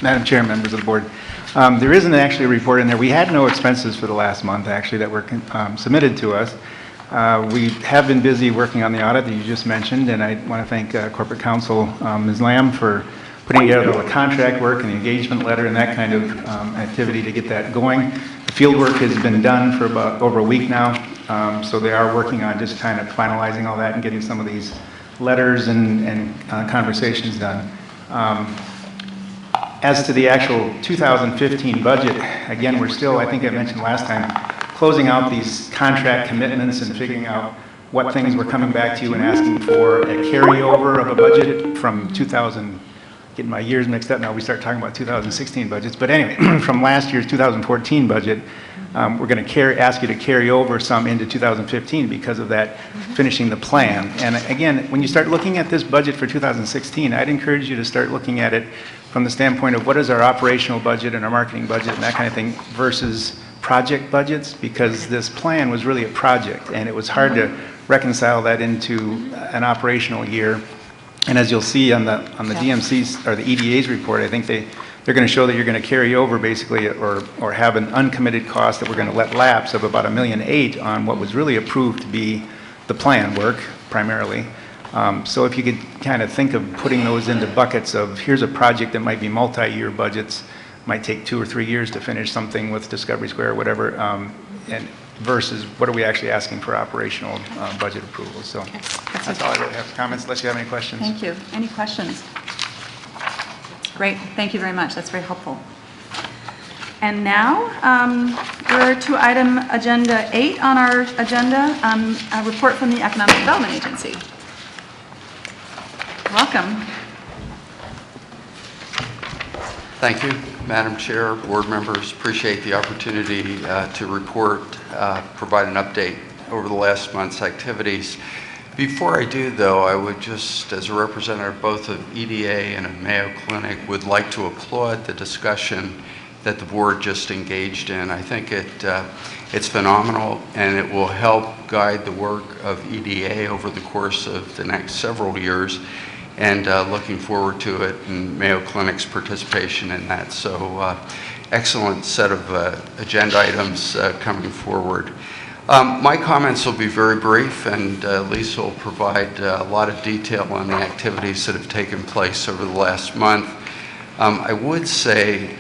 Madam Chair, members of the board, there isn't actually a report in there. We had no expenses for the last month, actually, that were submitted to us. We have been busy working on the audit that you just mentioned, and I want to thank Corporate Counsel Ms. Lamb for putting together all the contract work and the engagement letter and that kind of activity to get that going. The field work has been done for about over a week now, so they are working on just kind of finalizing all that and getting some of these letters and conversations done. As to the actual 2015 budget, again, we're still, I think I mentioned last time, closing out these contract commitments and figuring out what things we're coming back to you and asking for a carryover of a budget from 2000, getting my years mixed up now, we start talking about 2016 budgets, but anyway, from last year's 2014 budget, we're going to ask you to carry over some into 2015 because of that finishing the plan. And again, when you start looking at this budget for 2016, I'd encourage you to start looking at it from the standpoint of what is our operational budget and our marketing budget and that kind of thing versus project budgets, because this plan was really a project and it was hard to reconcile that into an operational year. And as you'll see on the DMC's or the EDA's report, I think they're going to show that you're going to carry over basically or have an uncommitted cost that we're going to let lapse of about $1.8 million on what was really approved to be the plan work primarily. So if you could kind of think of putting those into buckets of here's a project that might be multi-year budgets, might take 2 or 3 years to finish something with Discovery Square or whatever, and versus what are we actually asking for operational budget approvals. So that's all I really have for comments, unless you have any questions. Thank you. Any questions? Great. Thank you very much. That's very helpful. And now we're to item agenda 8 on our agenda, a report from the Economic Development Agency. Welcome. Thank you, Madam Chair, board members. Appreciate the opportunity to report, provide an update over the last month's activities. Before I do, though, I would just, as a representative both of EDA and of Mayo Clinic, would like to applaud the discussion that the board just engaged in. I think it's phenomenal, and it will help guide the work of EDA over the course of the next several years, and looking forward to it and Mayo Clinic's participation in that. So excellent set of agenda items coming forward. My comments will be very brief, and Lisa will provide a lot of detail on the activities that have taken place over the last month. I would say,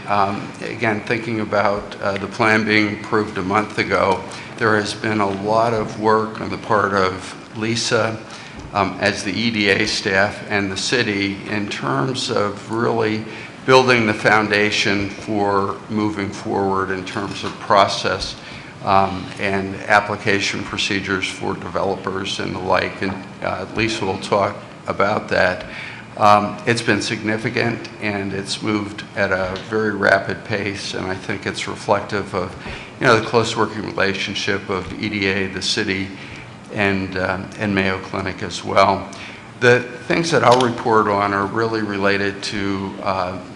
again, thinking about the plan being approved a month ago, there has been a lot of work on the part of Lisa, as the EDA staff and the city in terms of really building the foundation for moving forward in terms of process and application procedures for developers and the like, and Lisa will talk about that. It's been significant, and it's moved at a very rapid pace, and I think it's reflective of, the close working relationship of EDA, the city, and Mayo Clinic as well. The things that I'll report on are really related to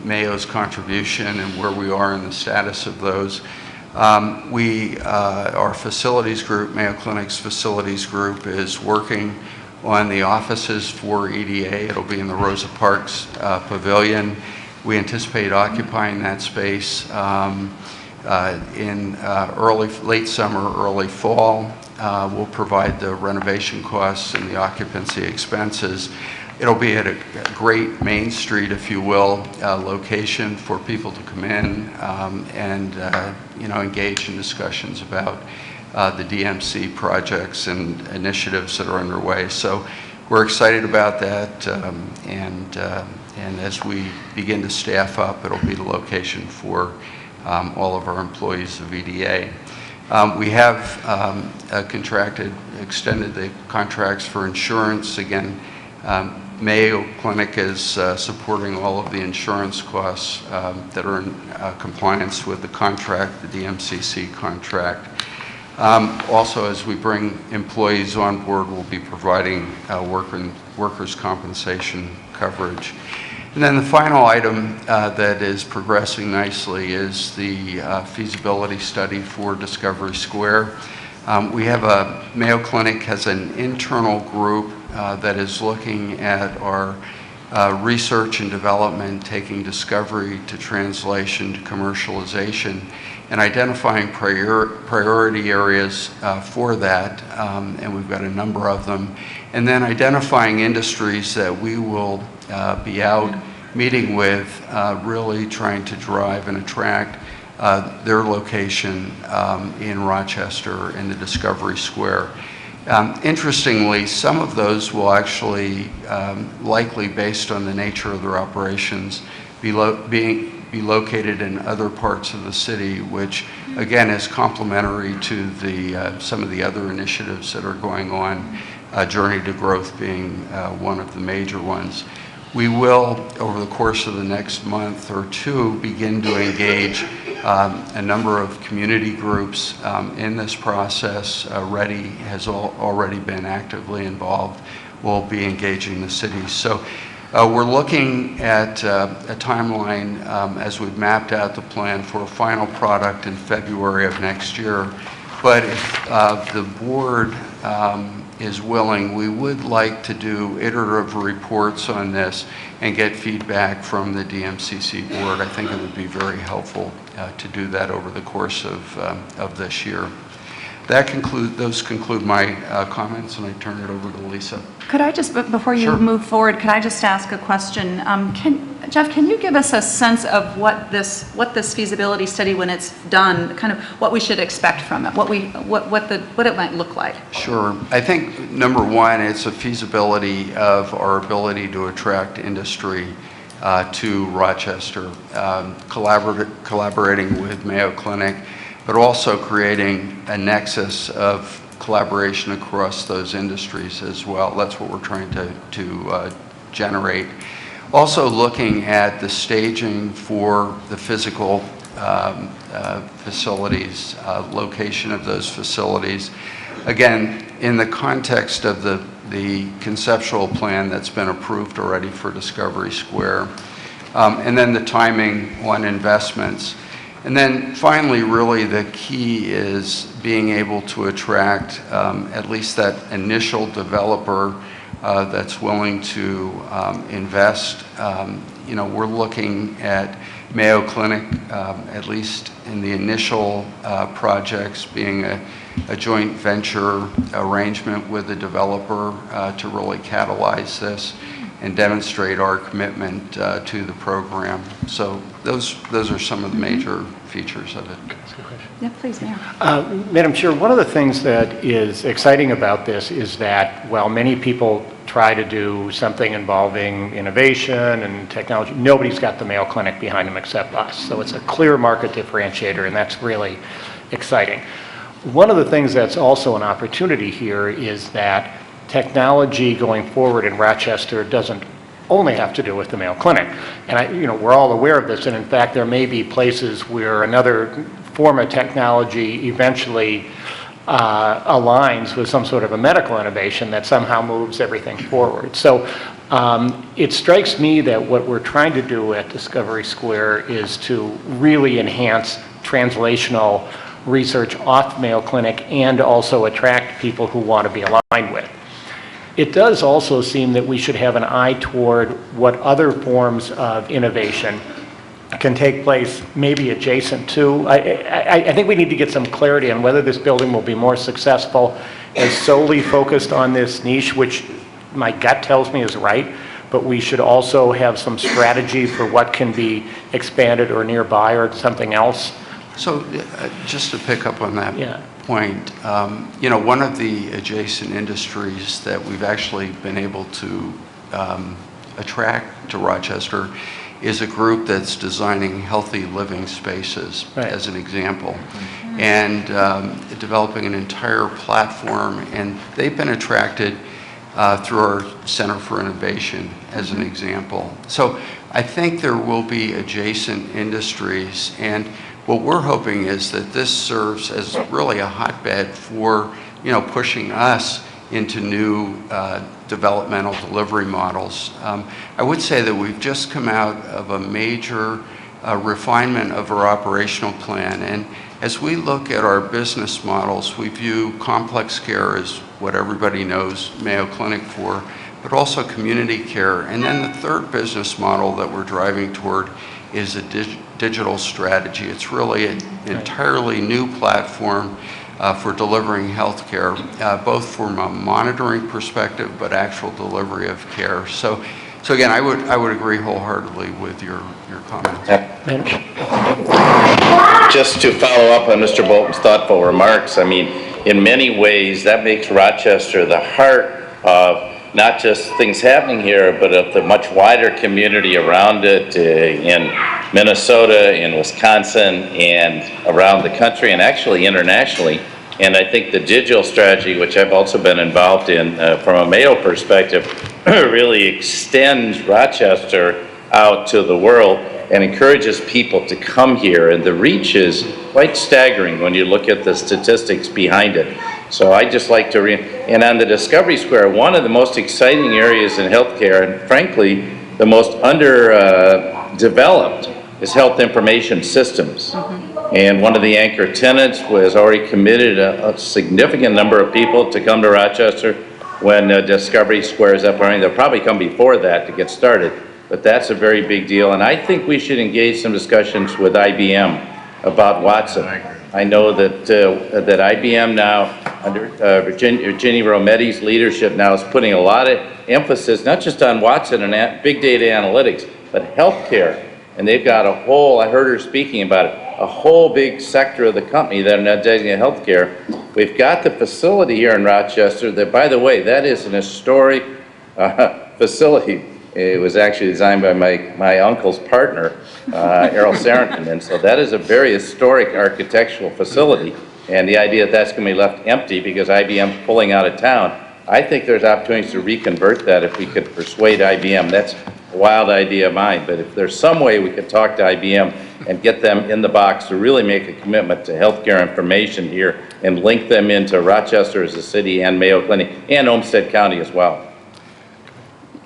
Mayo's contribution and where we are in the status of those. Our facilities group, Mayo Clinic's facilities group, is working on the offices for EDA. It'll be in the Rosa Parks Pavilion. We anticipate occupying that space in late summer, early fall. We'll provide the renovation costs and the occupancy expenses. It'll be at a great Main Street, if you will, location for people to come in and engage in discussions about the DMC projects and initiatives that are underway. So we're excited about that, and as we begin to staff up, it'll be the location for all of our employees of EDA. We have extended the contracts for insurance. Again, Mayo Clinic is supporting all of the insurance costs that are in compliance with the contract, the DMCC contract. Also, as we bring employees on board, we'll be providing workers' compensation coverage. And then the final item that is progressing nicely is the feasibility study for Discovery Square. Mayo Clinic has an internal group that is looking at our research and development, taking discovery to translation to commercialization, and identifying priority areas for that, and we've got a number of them, and then identifying industries that we will be out meeting with, really trying to drive and attract their location in Rochester in the Discovery Square. Interestingly, some of those will actually, likely based on the nature of their operations, be located in other parts of the city, which again is complementary to some of the other initiatives that are going on, Journey to Growth being one of the major ones. We will, over the course of the next month or two, begin to engage a number of community groups in this process. Ready has already been actively involved. We'll be engaging the city. So we're looking at a timeline as we've mapped out the plan for a final product in February of next year. But if the board is willing, we would like to do iterative reports on this and get feedback from the DMCC board. I think it would be very helpful to do that over the course of this year. Those conclude my comments, and I turn it over to Lisa. Could I just, before you move forward, could I just ask a question? Jeff, can you give us a sense of what this feasibility study, when it's done, kind of what we should expect from it, what it might look like? Sure. I think number one, it's a feasibility of our ability to attract industry to Rochester, collaborating with Mayo Clinic, but also creating a nexus of collaboration across those industries as well. That's what we're trying to generate. Also looking at the staging for the physical facilities, location of those facilities. Again, in the context of the conceptual plan that's been approved already for Discovery Square, and then the timing on investments. And then finally, really the key is being able to attract at least that initial developer that's willing to invest. We're looking at Mayo Clinic, at least in the initial projects, being a joint venture arrangement with the developer to really catalyze this and demonstrate our commitment to the program. So those are some of the major features of it. Yeah, please, Mayor. Madam Chair, one of the things that is exciting about this is that while many people try to do something involving innovation and technology. Nobody's got the Mayo Clinic behind them except us. So it's a clear market differentiator, and that's really exciting. One of the things that's also an opportunity here is that technology going forward in Rochester doesn't only have to do with the Mayo Clinic. And we're all aware of this, and in fact, there may be places where another form of technology eventually aligns with some sort of a medical innovation that somehow moves everything forward. So it strikes me that what we're trying to do at Discovery Square is to really enhance translational research off Mayo Clinic and also attract people who want to be aligned with. It does also seem that we should have an eye toward what other forms of innovation can take place maybe adjacent to. I think we need to get some clarity on whether this building will be more successful as solely focused on this niche, which my gut tells me is right, but we should also have some strategy for what can be expanded or nearby or something else. So just to pick up on that point, one of the adjacent industries that we've actually been able to attract to Rochester is a group that's designing healthy living spaces, as an example, and developing an entire platform. And they've been attracted through our Center for Innovation, as an example. So I think there will be adjacent industries, and what we're hoping is that this serves as really a hotbed for, pushing us into new developmental delivery models. I would say that we've just come out of a major refinement of our operational plan, and as we look at our business models, we view complex care as what everybody knows Mayo Clinic for, but also community care. And then the third business model that we're driving toward is a digital strategy. It's really an entirely new platform for delivering health care, both from a monitoring perspective, but actual delivery of care. So again, I would agree wholeheartedly with your comments. Just to follow up on Mr. Bolton's thoughtful remarks, I mean, in many ways, that makes Rochester the heart of not just things happening here, but of the much wider community around it in Minnesota, in Wisconsin, and around the country, and actually internationally. And I think the digital strategy, which I've also been involved in from a Mayo perspective, really extends Rochester out to the world and encourages people to come here. And the reach is quite staggering when you look at the statistics behind it. So I just like to and on the Discovery Square, one of the most exciting areas in healthcare, and frankly, the most underdeveloped, is health information systems. And one of the anchor tenants was already committed a significant number of people to come to Rochester when Discovery Square is up and running. They'll probably come before that to get started, but that's a very big deal. And I think we should engage some discussions with IBM about Watson. I know that that IBM now, under Virginia Rometty's leadership, now is putting a lot of emphasis, not just on Watson and big data analytics, but healthcare. And they've got a whole, I heard her speaking about it, a whole big sector of the company that are now dedicated to healthcare. We've got the facility here in Rochester that, by the way, that is an historic facility. It was actually designed by my uncle's partner, Errol Sarrington, and so that is a very historic architectural facility. And the idea that that's going to be left empty because IBM's pulling out of town, I think there's opportunities to reconvert that if we could persuade IBM. That's a wild idea of mine, but if there's some way we could talk to IBM and get them in the box to really make a commitment to healthcare information here and link them into Rochester as a city and Mayo Clinic and Olmsted County as well.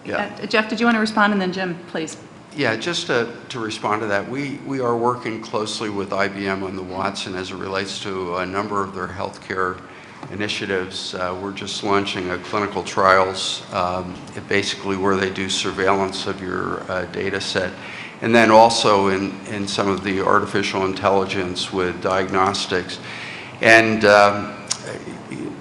Jeff, did you want to respond? And then Jim, please. Yeah, just to respond to that, we are working closely with IBM on the Watson as it relates to a number of their healthcare initiatives. We're just launching a clinical trials, basically where they do surveillance of your data set. And then also in some of the artificial intelligence with diagnostics. And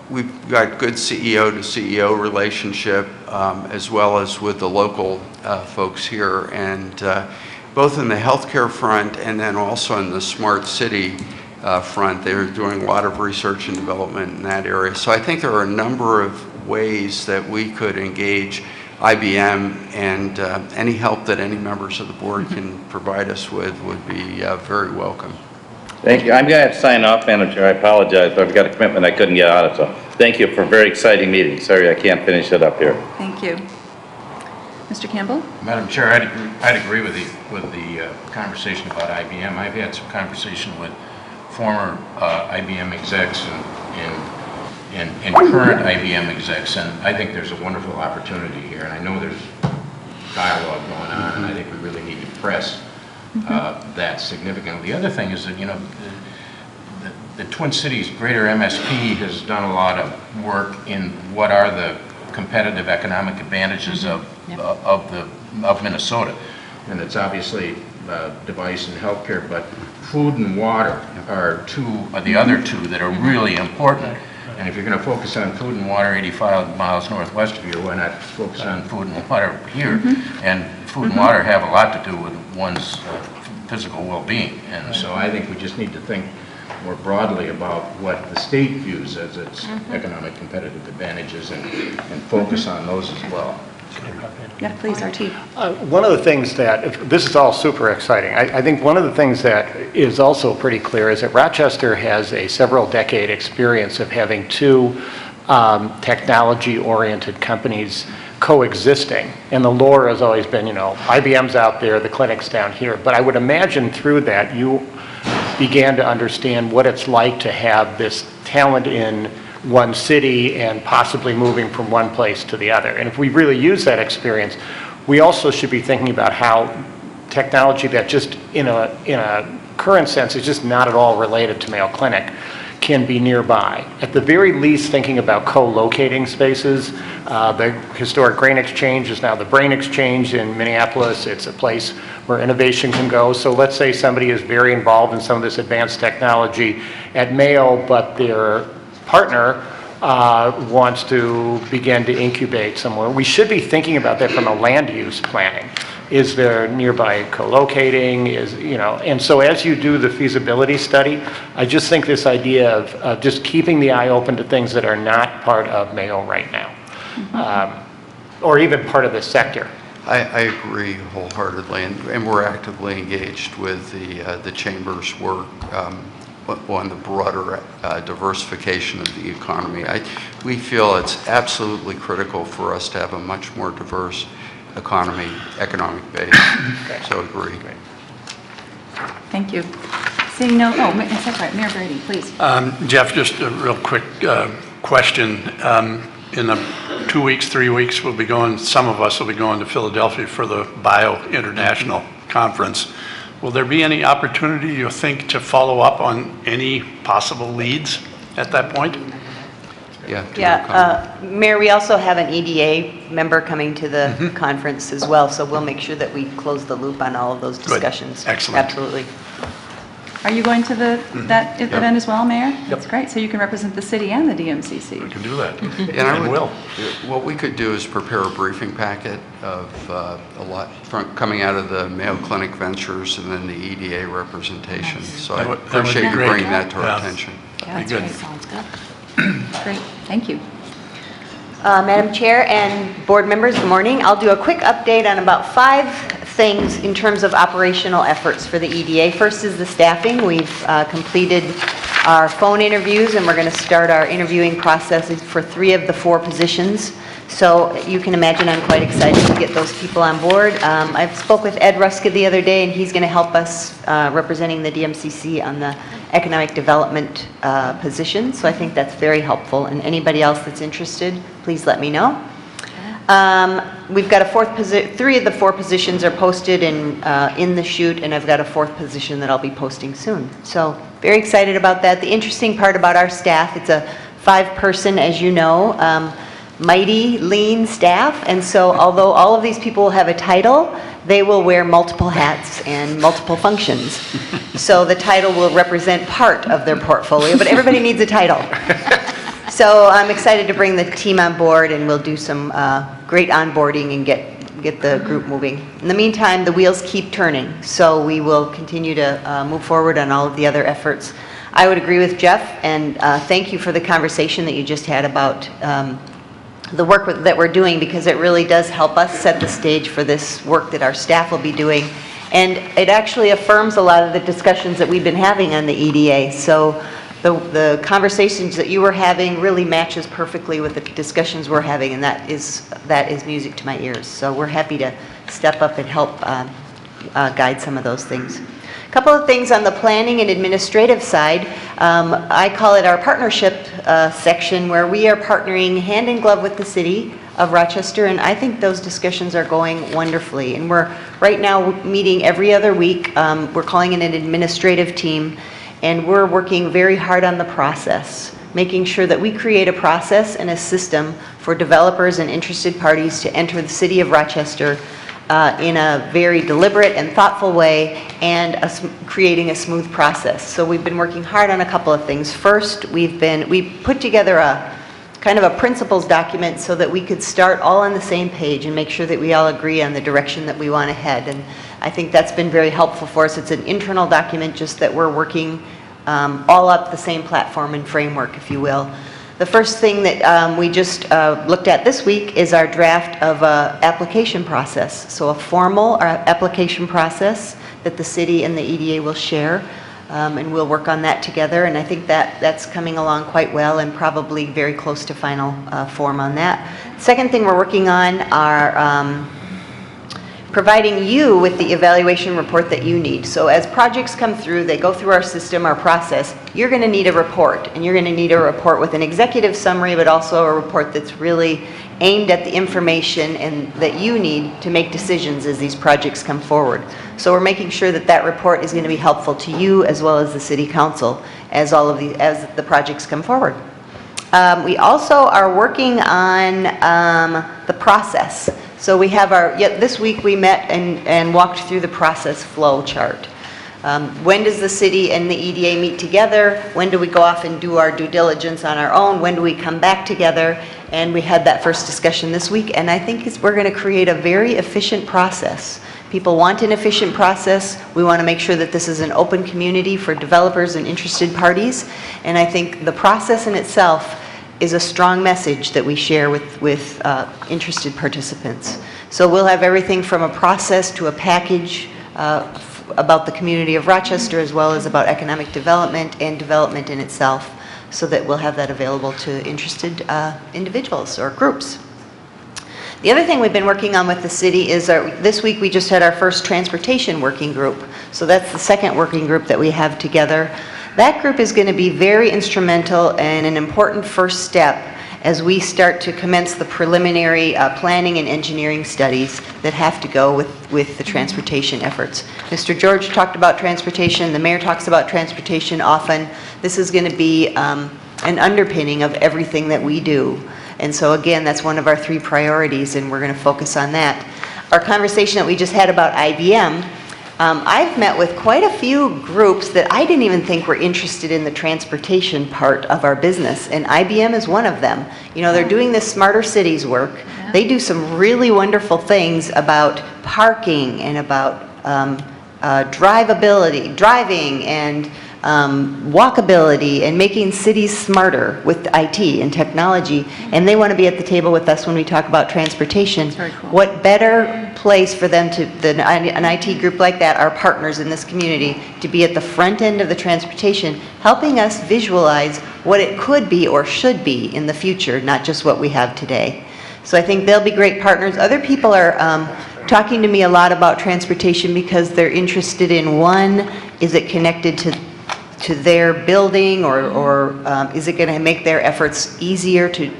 we've got good CEO to CEO relationship, as well as with the local folks here. And both in the healthcare front and then also in the smart city front, they're doing a lot of research and development in that area. So I think there are a number of ways that we could engage IBM, and any help that any members of the board can provide us with would be very welcome. Thank you. I'm going to have to sign off, Madam Chair. I apologize, but I've got a commitment I couldn't get out of, so thank you for a very exciting meeting. Sorry I can't finish it up here. Thank you. Mr. Campbell? Madam Chair, I'd agree with the conversation about IBM. I've had some conversation with former IBM execs and current IBM execs, and I think there's a wonderful opportunity here, and I know there's dialogue going on, and I think we really need to press that significantly. The other thing is that, you know, the Twin Cities Greater MSP has done a lot of work in what are the competitive economic advantages of Minnesota, and it's obviously device and healthcare, but food and water are the other two that are really important. And if you're going to focus on food and water 85 miles northwest of here, why not focus on food and water here? And food and water have a lot to do with one's physical well-being. And so I think we just need to think more broadly about what the state views as its economic competitive advantages and focus on those as well. Yeah, please, RT. One of the things that, this is all super exciting. I think one of the things that is also pretty clear is that Rochester has a several decade experience of having two technology-oriented companies coexisting. And the lore has always been, you know, IBM's out there, the clinic's down here. But I would imagine through that you began to understand what it's like to have this talent in one city and possibly moving from one place to the other. And if we really use that experience, we also should be thinking about how technology that just in a current sense is just not at all related to Mayo Clinic can be nearby. At the very least, thinking about co-locating spaces. The historic Grain Exchange is now the Brain Exchange in Minneapolis. It's a place where innovation can go. So let's say somebody is very involved in some of this advanced technology at Mayo, but their partner wants to begin to incubate somewhere. We should be thinking about that from a land use planning. Is there nearby co-locating? And so as you do the feasibility study, I just think this idea of just keeping the eye open to things that are not part of Mayo right now, or even part of the sector. I agree wholeheartedly, and we're actively engaged with the Chamber's work on the broader diversification of the economy. We feel it's absolutely critical for us to have a much more diverse economic base. So agree. Thank you. Seeing no, that's right, Mayor Brady, please. Jeff, just a real quick question. In 2 weeks, 3 weeks, some of us will be going to Philadelphia for the Bio International Conference. Will there be any opportunity, you think, to follow up on any possible leads at that point? Yeah, Mayor, we also have an EDA member coming to the conference as well, so we'll make sure that we close the loop on all of those discussions. Good. Excellent. Absolutely. Are you going to that event as well, Mayor? That's great. So you can represent the city and the DMCC. We can do that. And will. What we could do is prepare a briefing packet of a lot coming out of the Mayo Clinic Ventures and then the EDA representation. So I appreciate you bringing that to our attention. Yeah, that's great. Sounds good. Great, thank you. Madam Chair and board members, good morning. I'll do a quick update on about 5 things in terms of operational efforts for the EDA. First is the staffing. We've completed our phone interviews, and we're going to start our interviewing processes for 3 of the 4 positions. So you can imagine I'm quite excited to get those people on board. I spoke with Ed Ruska the other day, and he's going to help us representing the DMCC on the economic development position. So I think that's very helpful. And anybody else that's interested, please let me know. We've got 3 of the 4 positions are posted in the chute, and I've got a 4th position that I'll be posting soon. So very excited about that. The interesting part about our staff, it's a 5-person, as you know, mighty, lean staff. And so although all of these people have a title, they will wear multiple hats and multiple functions. So the title will represent part of their portfolio, but everybody needs a title. So I'm excited to bring the team on board, and we'll do some great onboarding and get the group moving. In the meantime, the wheels keep turning, so we will continue to move forward on all of the other efforts. I would agree with Jeff, and thank you for the conversation that you just had about the work that we're doing, because it really does help us set the stage for this work that our staff will be doing. And it actually affirms a lot of the discussions that we've been having on the EDA. So the conversations that you were having really matches perfectly with the discussions we're having, and that is music to my ears. So we're happy to step up and help guide some of those things. A couple of things on the planning and administrative side. I call it our partnership section, where we are partnering hand in glove with the city of Rochester, and I think those discussions are going wonderfully. And we're right now meeting every other week. We're calling it an administrative team, and we're working very hard on the process, making sure that we create a process and a system for developers and interested parties to enter the city of Rochester in a very deliberate and thoughtful way, and creating a smooth process. So we've been working hard on a couple of things. First, we put together a kind of a principles document so that we could start all on the same page and make sure that we all agree on the direction that we want to head. And I think that's been very helpful for us. It's an internal document, just that we're working all up the same platform and framework, if you will. The first thing that we just looked at this week is our draft of an application process. So a formal application process that the city and the EDA will share, and we'll work on that together. And I think that's coming along quite well, and probably very close to final form on that. Second thing we're working on are providing you with the evaluation report that you need. So as projects come through, they go through our system, our process, you're going to need a report, and you're going to need a report with an executive summary, but also a report that's really aimed at the information and that you need to make decisions as these projects come forward. So we're making sure that that report is going to be helpful to you as well as the city council as as the projects come forward. We also are working on the process. So we have this week we met and walked through the process flow chart. When does the city and the EDA meet together? When do we go off and do our due diligence on our own? When do we come back together? And we had that first discussion this week, and I think we're going to create a very efficient process. People want an efficient process. We want to make sure that this is an open community for developers and interested parties, and I think the process in itself is a strong message that we share with interested participants. So we'll have everything from a process to a package about the community of Rochester, as well as about economic development and development in itself, so that we'll have that available to interested individuals or groups. The other thing we've been working on with the city is this week we just had our first transportation working group. So that's the second working group that we have together. That group is going to be very instrumental and an important first step as we start to commence the preliminary planning and engineering studies that have to go with the transportation efforts. Mr. George talked about transportation. The mayor talks about transportation often. This is going to be an underpinning of everything that we do. And so again, that's one of our 3 priorities, and we're going to focus on that. Our conversation that we just had about IBM, I've met with quite a few groups that I didn't even think were interested in the transportation part of our business, and IBM is one of them. You know, they're doing this Smarter Cities work. Yeah. They do some really wonderful things about parking and about driving and walkability and making cities smarter with IT and technology, and they want to be at the table with us when we talk about transportation. That's very cool. What better place for them than an IT group like that, our partners in this community, to be at the front end of the transportation, helping us visualize what it could be or should be in the future, not just what we have today. So I think they'll be great partners. Other people are talking to me a lot about transportation because they're interested in, one, is it connected to their building, or is it going to make their efforts easier to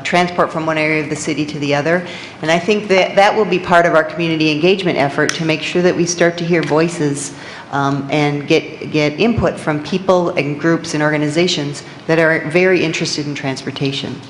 transport from one area of the city to the other? And I think that will be part of our community engagement effort, to make sure that we start to hear voices and get input from people and groups and organizations that are very interested in transportation.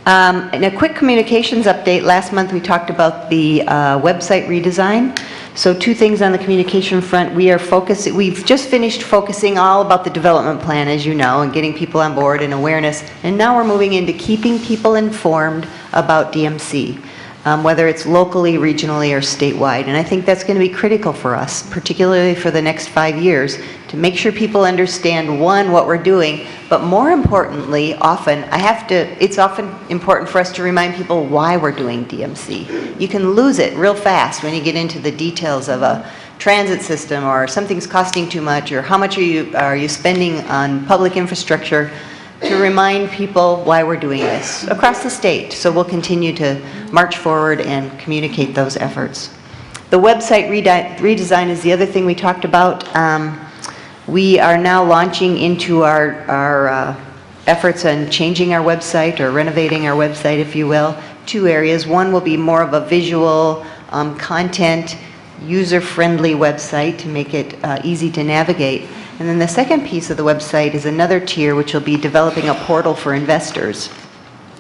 And a quick communications update. Last month we talked about the website redesign. So 2 things on the communication front. We've just finished focusing all about the development plan, as you know, and getting people on board and awareness. And now we're moving into keeping people informed about DMC. whether it's locally, regionally, or statewide. And I think that's going to be critical for us, particularly for the next 5 years, to make sure people understand, one, what we're doing, but more importantly, it's often important for us to remind people why we're doing DMC. You can lose it real fast when you get into the details of a transit system, or something's costing too much, or how much are you spending on public infrastructure, to remind people why we're doing this across the state. So we'll continue to march forward and communicate those efforts. The website redesign is the other thing we talked about. We are now launching into our efforts on changing our website, or renovating our website, if you will. 2 areas. One will be more of a visual content, user-friendly website to make it easy to navigate. And then the second piece of the website is another tier, which will be developing a portal for investors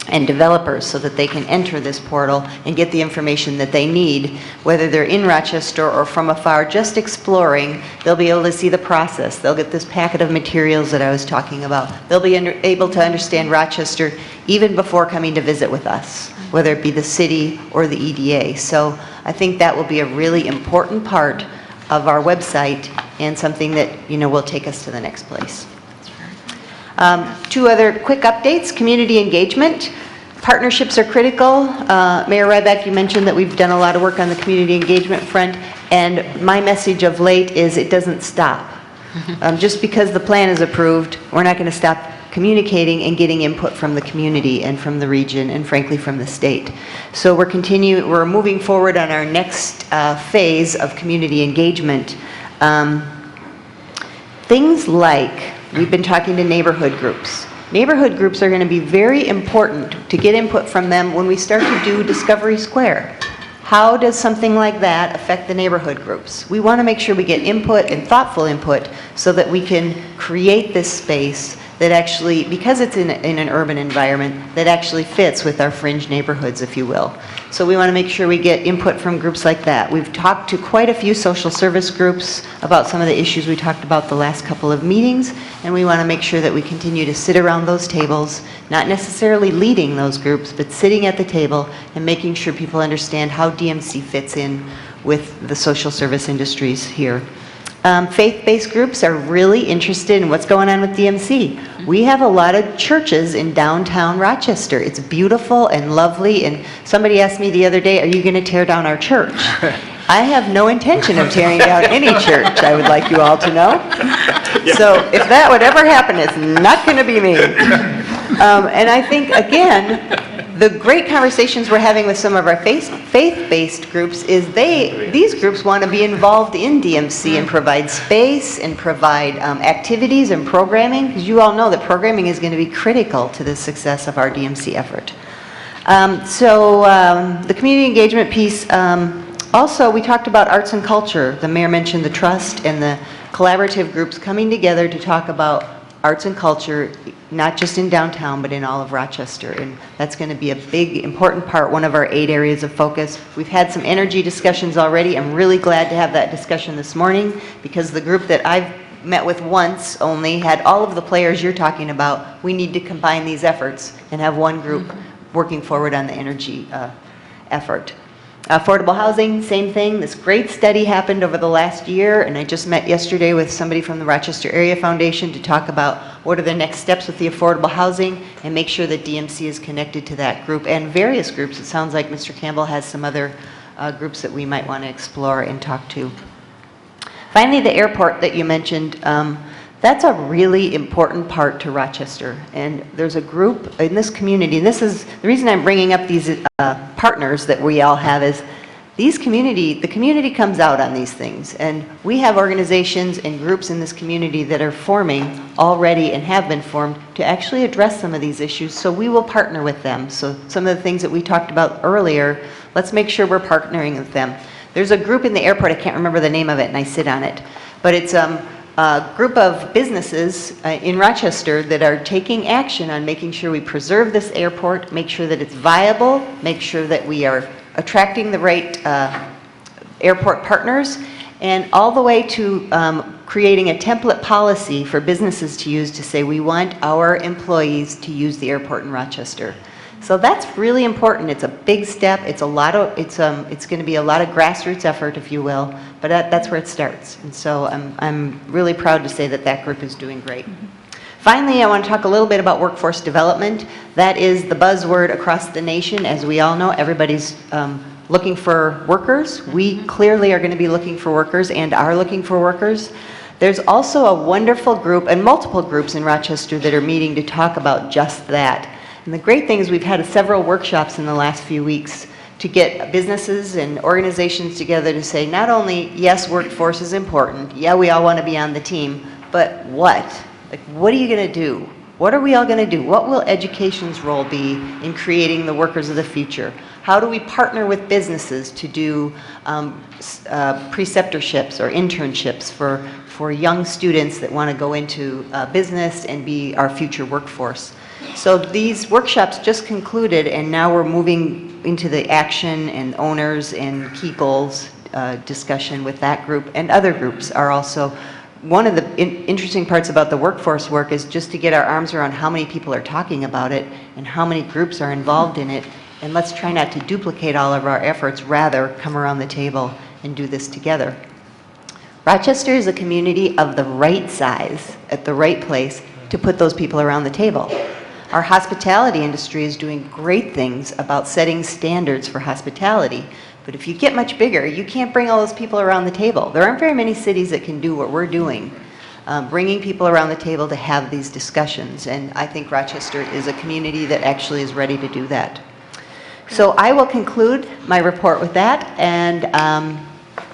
and developers, so that they can enter this portal and get the information that they need, whether they're in Rochester or from afar, just exploring. They'll be able to see the process. They'll get this packet of materials that I was talking about. They'll be able to understand Rochester even before coming to visit with us, whether it be the city or the EDA. So I think that will be a really important part of our website, and something that, will take us to the next place. 2 other quick updates. Community engagement. Partnerships are critical. Mayor Ryback, you mentioned that we've done a lot of work on the community engagement front, and my message of late is it doesn't stop. Just because the plan is approved, we're not going to stop communicating and getting input from the community and from the region, and frankly from the state. So we're moving forward on our next phase of community engagement. Things like, we've been talking to neighborhood groups. Neighborhood groups are going to be very important to get input from them when we start to do Discovery Square. How does something like that affect the neighborhood groups? We want to make sure we get input, and thoughtful input, so that we can create this space that actually, because it's in an urban environment, that actually fits with our fringe neighborhoods, if you will. So we want to make sure we get input from groups like that. We've talked to quite a few social service groups about some of the issues we talked about the last couple of meetings, and we want to make sure that we continue to sit around those tables, not necessarily leading those groups, but sitting at the table and making sure people understand how DMC fits in with the social service industries here. Faith-based groups are really interested in what's going on with DMC. We have a lot of churches in downtown Rochester. It's beautiful and lovely, and somebody asked me the other day, are you going to tear down our church? I have no intention of tearing down any church, I would like you all to know. So if that would ever happen, it's not going to be me. And I think, again, the great conversations we're having with some of our faith-based groups is these groups want to be involved in DMC and provide space and provide activities and programming, because you all know that programming is going to be critical to the success of our DMC effort. The community engagement piece, also we talked about arts and culture. The mayor mentioned the trust and the collaborative groups coming together to talk about arts and culture, not just in downtown, but in all of Rochester. And that's going to be a big, important part, one of our 8 areas of focus. We've had some energy discussions already. I'm really glad to have that discussion this morning, because the group that I've met with once only had all of the players you're talking about. We need to combine these efforts and have one group working forward on the energy effort. Affordable housing, same thing. This great study happened over the last year, and I just met yesterday with somebody from the Rochester Area Foundation to talk about what are the next steps with the affordable housing, and make sure that DMC is connected to that group and various groups. It sounds like Mr. Campbell has some other groups that we might want to explore and talk to. Finally, the airport that you mentioned, that's a really important part to Rochester. And there's a group in this community, and this is the reason I'm bringing up these partners that we all have, is the community comes out on these things. And we have organizations and groups in this community that are forming already and have been formed to actually address some of these issues. So we will partner with them. So some of the things that we talked about earlier, let's make sure we're partnering with them. There's a group in the airport, I can't remember the name of it, and I sit on it, but it's a group of businesses in Rochester that are taking action on making sure we preserve this airport, make sure that it's viable, make sure that we are attracting the right airport partners, and all the way to creating a template policy for businesses to use to say we want our employees to use the airport in Rochester. So that's really important. It's a big step. It's going to be a lot of grassroots effort, if you will, but that's where it starts. And so I'm really proud to say that that group is doing great. Finally, I want to talk a little bit about workforce development. That is the buzzword across the nation. As we all know, everybody's looking for workers. We clearly are going to be looking for workers and are looking for workers. There's also a wonderful group and multiple groups in Rochester that are meeting to talk about just that. And the great thing is we've had several workshops in the last few weeks to get businesses and organizations together to say not only, yes, workforce is important, yeah, we all want to be on the team, but what? Like, what are you going to do? What are we all going to do? What will education's role be in creating the workers of the future? How do we partner with businesses to do preceptorships or internships for young students that want to go into business and be our future workforce? So these workshops just concluded, and now we're moving into the action and owners and key goals discussion with that group, and other groups are also. One of the interesting parts about the workforce work is just to get our arms around how many people are talking about it and how many groups are involved in it, and let's try not to duplicate all of our efforts, rather come around the table and do this together. Rochester is a community of the right size, at the right place, to put those people around the table. Our hospitality industry is doing great things about setting standards for hospitality, but if you get much bigger, you can't bring all those people around the table. There aren't very many cities that can do what we're doing, bringing people around the table to have these discussions, and I think Rochester is a community that actually is ready to do that. So I will conclude my report with that, and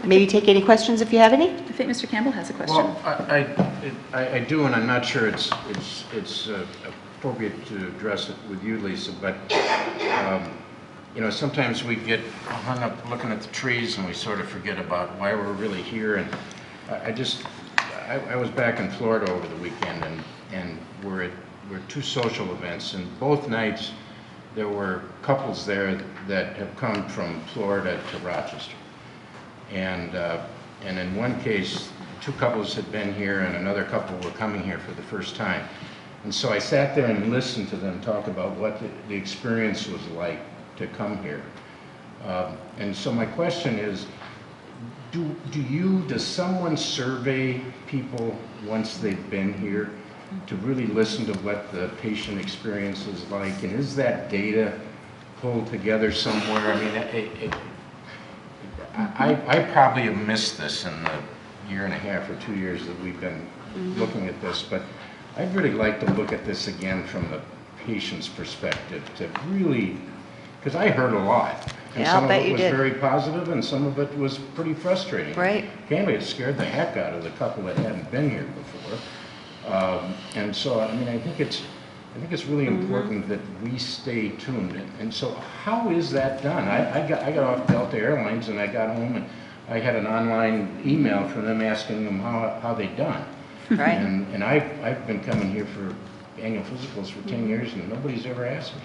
maybe take any questions if you have any. I think Mr. Campbell has a question. Well, I do, and I'm not sure it's appropriate to address it with you, Lisa, but you know, sometimes we get hung up looking at the trees and we sort of forget about why we're really here. And I was back in Florida over the weekend, and we're at two social events, and both nights there were couples there that have come from Florida to Rochester. And in one case, two couples had been here and another couple were coming here for the first time. And so I sat there and listened to them talk about what the experience was like to come here. And so my question is, does someone survey people once they've been here to really listen to what the patient experience is like? And is that data pulled together somewhere? I mean, I probably have missed this in the year and a half or 2 years that we've been looking at this, but I'd really like to look at this again from the patient's perspective to really, because I heard a lot. And Yeah, some I'll bet of it you was did. very positive, and some of it was pretty frustrating. Right. Candidly, it scared the heck out of the couple that hadn't been here before. And so, I mean, I think it's really important that we stay tuned. And so, how is that done? I got off Delta Airlines and I got home and I had an online email from them asking them how they'd done. Right. And I've been coming here for annual physicals for 10 years and nobody's ever asked me.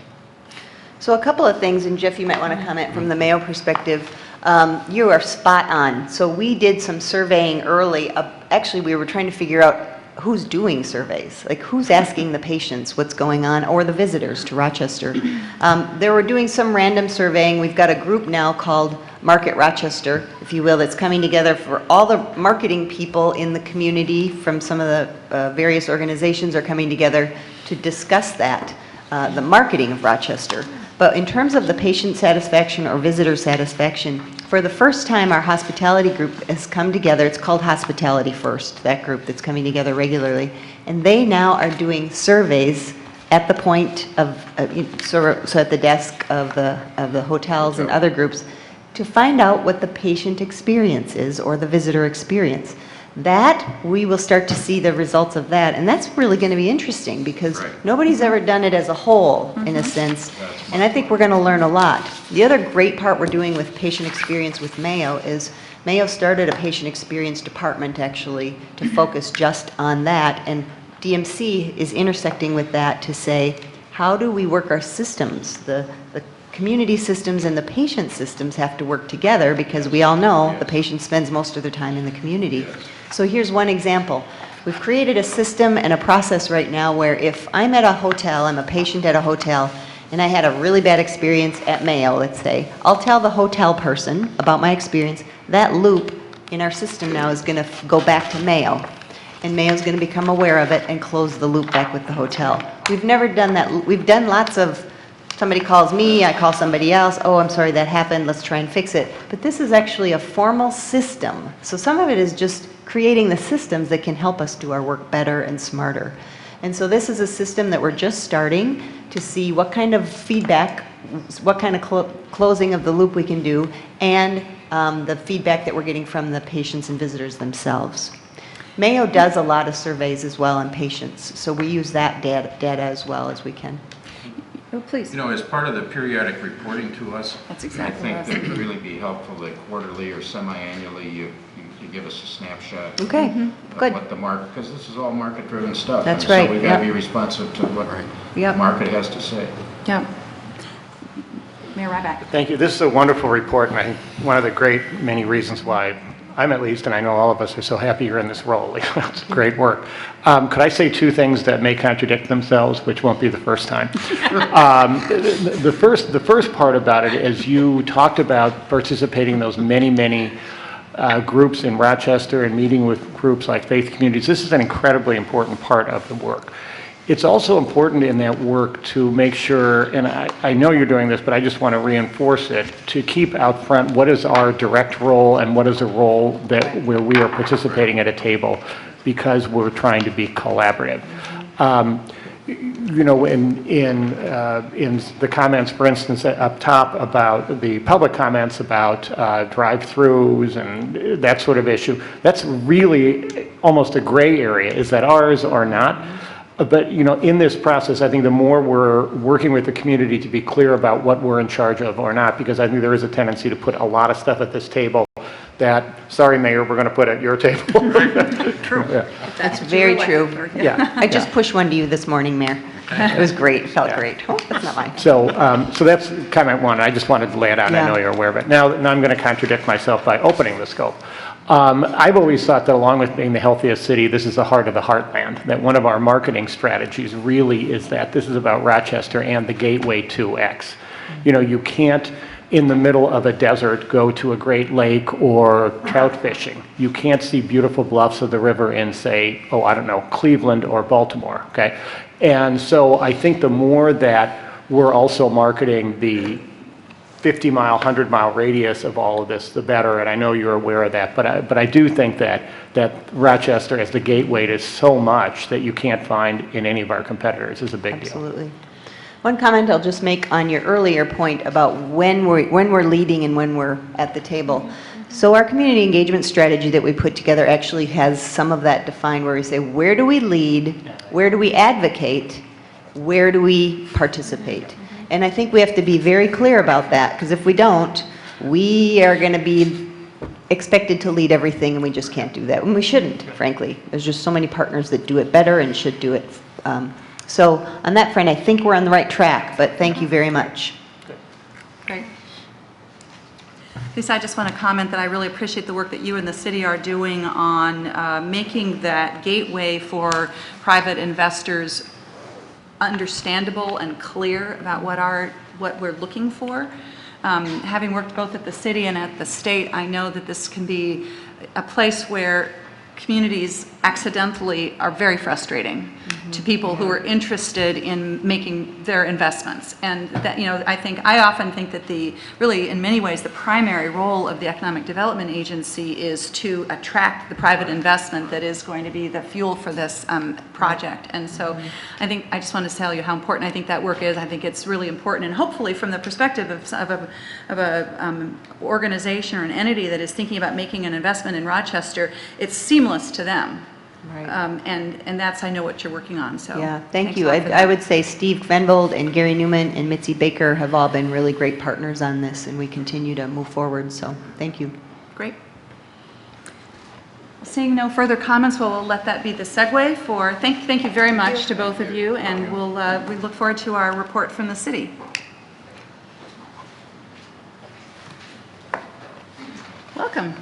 So a couple of things, and Jeff, you might want to comment from the Mayo perspective. You are spot on. So we did some surveying early. Actually, we were trying to figure out who's doing surveys, like who's asking the patients what's going on, or the visitors to Rochester. They were doing some random surveying. We've got a group now called Market Rochester, if you will, that's coming together for all the marketing people in the community from some of the various organizations are coming together to discuss that, the marketing of Rochester. But in terms of the patient satisfaction or visitor satisfaction, for the first time, our hospitality group has come together. It's called Hospitality First, that group that's coming together regularly. And they now are doing surveys at the point of, so at the desk of the hotels and other groups to find out what the patient experience is or the visitor experience. That, we will start to see the results of that. And that's really going to be interesting because nobody's ever done it as a whole, in a sense. And I think we're going to learn a lot. The other great part we're doing with patient experience with Mayo is Mayo started a patient experience department, actually, to focus just on that. And DMC is intersecting with that to say, how do we work our systems? The community systems and the patient systems have to work together because we all know the patient spends most of their time in the community. So here's one example. We've created a system and a process right now where if I'm at a hotel, I'm a patient at a hotel, and I had a really bad experience at Mayo, let's say, I'll tell the hotel person about my experience. That loop in our system now is going to go back to Mayo, and Mayo's going to become aware of it and close the loop back with the hotel. We've never done that. We've done lots of, somebody calls me, I call somebody else, oh, I'm sorry that happened, let's try and fix it. But this is actually a formal system. So some of it is just creating the systems that can help us do our work better and smarter. And so this is a system that we're just starting to see what kind of feedback, what kind of closing of the loop we can do, and the feedback that we're getting from the patients and visitors themselves. Mayo does a lot of surveys as well on patients, so we use that data as well as we can. Oh, please. You know, as part of the periodic reporting to us, That's exactly I what I think was that would really be helpful that quarterly or semi-annually you give us a snapshot Okay, of good. what the market, because this is all market-driven stuff. That's and right, So we've got to yep. be responsive to what Yep. the market has to say. Yeah. Mayor Ryback. Thank you. This is a wonderful report, and I think one of the great many reasons why I'm at least, and I know all of us are so happy you're in this role. It's great work. Could I say two things that may contradict themselves, which won't be the first time? The first part about it is you talked about participating in those many groups in Rochester and meeting with groups like faith communities. This is an incredibly important part of the work. It's also important in that work to make sure, and I know you're doing this, but I just want to reinforce it, to keep out front what is our direct role and what is a role that where we are participating at a table because we're trying to be collaborative. You know, in the comments, for instance, up top about the public comments about drive-throughs and that sort of issue, that's really almost a gray area. Is that ours or not? But, you know, in this process, I think the more we're working with the community to be clear about what we're in charge of or not, because I think there is a tendency to put a lot of stuff at this table that, sorry, Mayor, we're going to put at your table. True. Yeah. That's very true. Yeah. I just pushed one to you this morning, Mayor. It was great, it felt great. Oh, that's not mine. So, so that's comment one. I just wanted to lay it out. I know you're aware of it. Now I'm going to contradict myself by opening the scope. I've always thought that along with being the healthiest city, this is the heart of the heartland, that one of our marketing strategies really is that this is about Rochester and the gateway to X. You know, you can't, in the middle of a desert, go to a great lake or trout fishing. You can't see beautiful bluffs of the river in, say, oh, I don't know, Cleveland or Baltimore, okay? And so I think the more that we're also marketing the 50-mile, 100-mile radius of all of this, the better, and I know you're aware of that, but I do think that Rochester as the gateway to so much that you can't find in any of our competitors is a big deal. Absolutely. One comment I'll just make on your earlier point about when we're leading and when we're at the table. So our community engagement strategy that we put together actually has some of that defined, where we say, where do we lead, where do we advocate, where do we participate? And I think we have to be very clear about that, because if we don't, we are going to be expected to lead everything, and we just can't do that. And we shouldn't, frankly. There's just so many partners that do it better and should do it. So on that front, I think we're on the right track, but thank you very much. Great. Lisa, I just want to comment that I really appreciate the work that you and the city are doing on making that gateway for private investors understandable and clear about what we're looking for. Having worked both at the city and at the state, I know that this can be a place where communities accidentally are very frustrating to people who are interested in making their investments. And that, you know, I often think that really in many ways the primary role of the Economic Development Agency is to attract the private investment that is going to be the fuel for this project. And so I just want to tell you how important I think that work is. I think it's really important, and hopefully from the perspective of a organization or an entity that is thinking about making an investment in Rochester, it's seamless to them. Right. And that's, I know, what you're working on, so. Yeah, thank thanks you. a lot for I that. would say Steve Venvold and Gary Newman and Mitzi Baker have all been really great partners on this, and we continue to move forward, so thank you. Great. Seeing no further comments, we'll let that be the segue for, thank you very much to both of you, and we look forward to our report from the city. Welcome.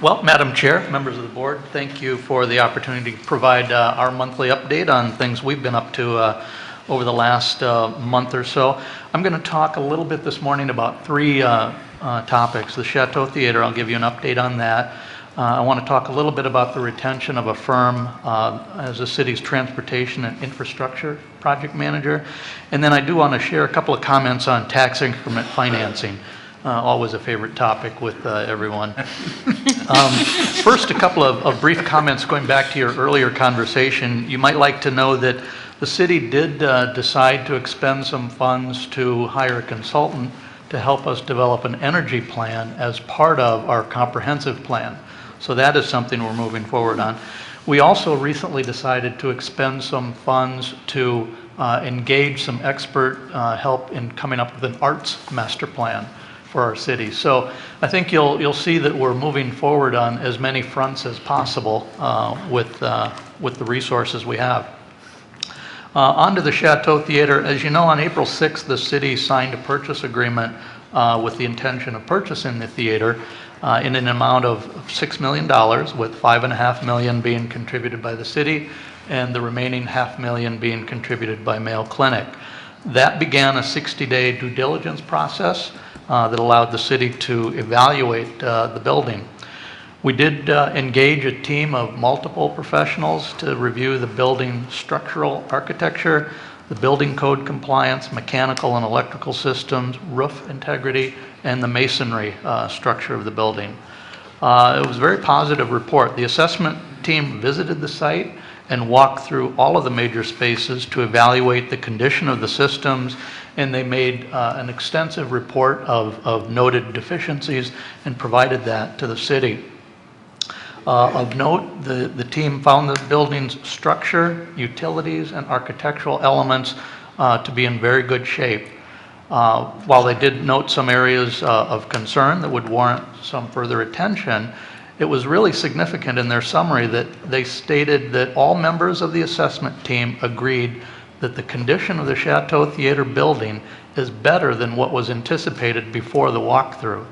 Well, Madam Chair, members of the board, thank you for the opportunity to provide our monthly update on things we've been up to over the last month or so. I'm going to talk a little bit this morning about three topics. The Chateau Theater, I'll give you an update on that. I want to talk a little bit about the retention of a firm as the city's transportation and infrastructure project manager. And then I do want to share a couple of comments on tax increment financing. Always a favorite topic with everyone. First, a couple of brief comments going back to your earlier conversation. You might like to know that the city did decide to expend some funds to hire a consultant to help us develop an energy plan as part of our comprehensive plan. So that is something we're moving forward on. We also recently decided to expend some funds to engage some expert help in coming up with an arts master plan for our city. So I think you'll see that we're moving forward on as many fronts as possible with the resources we have. On to the Chateau Theater. As you know, on April 6th, the city signed a purchase agreement with the intention of purchasing the theater in an amount of $6 million, with $5.5 million being contributed by the city and the remaining $500,000 being contributed by Mayo Clinic. That began a 60-day due diligence process that allowed the city to evaluate the building. We did engage a team of multiple professionals to review the building structural architecture, the building code compliance, mechanical and electrical systems, roof integrity, and the masonry structure of the building. It was a very positive report. The assessment team visited the site and walked through all of the major spaces to evaluate the condition of the systems, and they made an extensive report of noted deficiencies and provided that to the city. Of note, the team found the building's structure, utilities, and architectural elements to be in very good shape. While they did note some areas of concern that would warrant some further attention, it was really significant in their summary that they stated that all members of the assessment team agreed that the condition of the Chateau Theater building is better than what was anticipated before the walkthrough.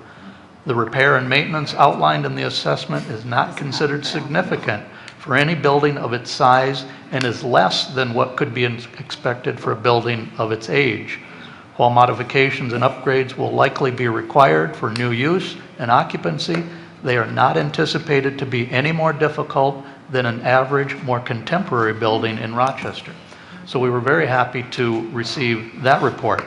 The repair and maintenance outlined in the assessment is not considered significant for any building of its size and is less than what could be expected for a building of its age. While modifications and upgrades will likely be required for new use and occupancy, they are not anticipated to be any more difficult than an average, more contemporary building in Rochester. So we were very happy to receive that report.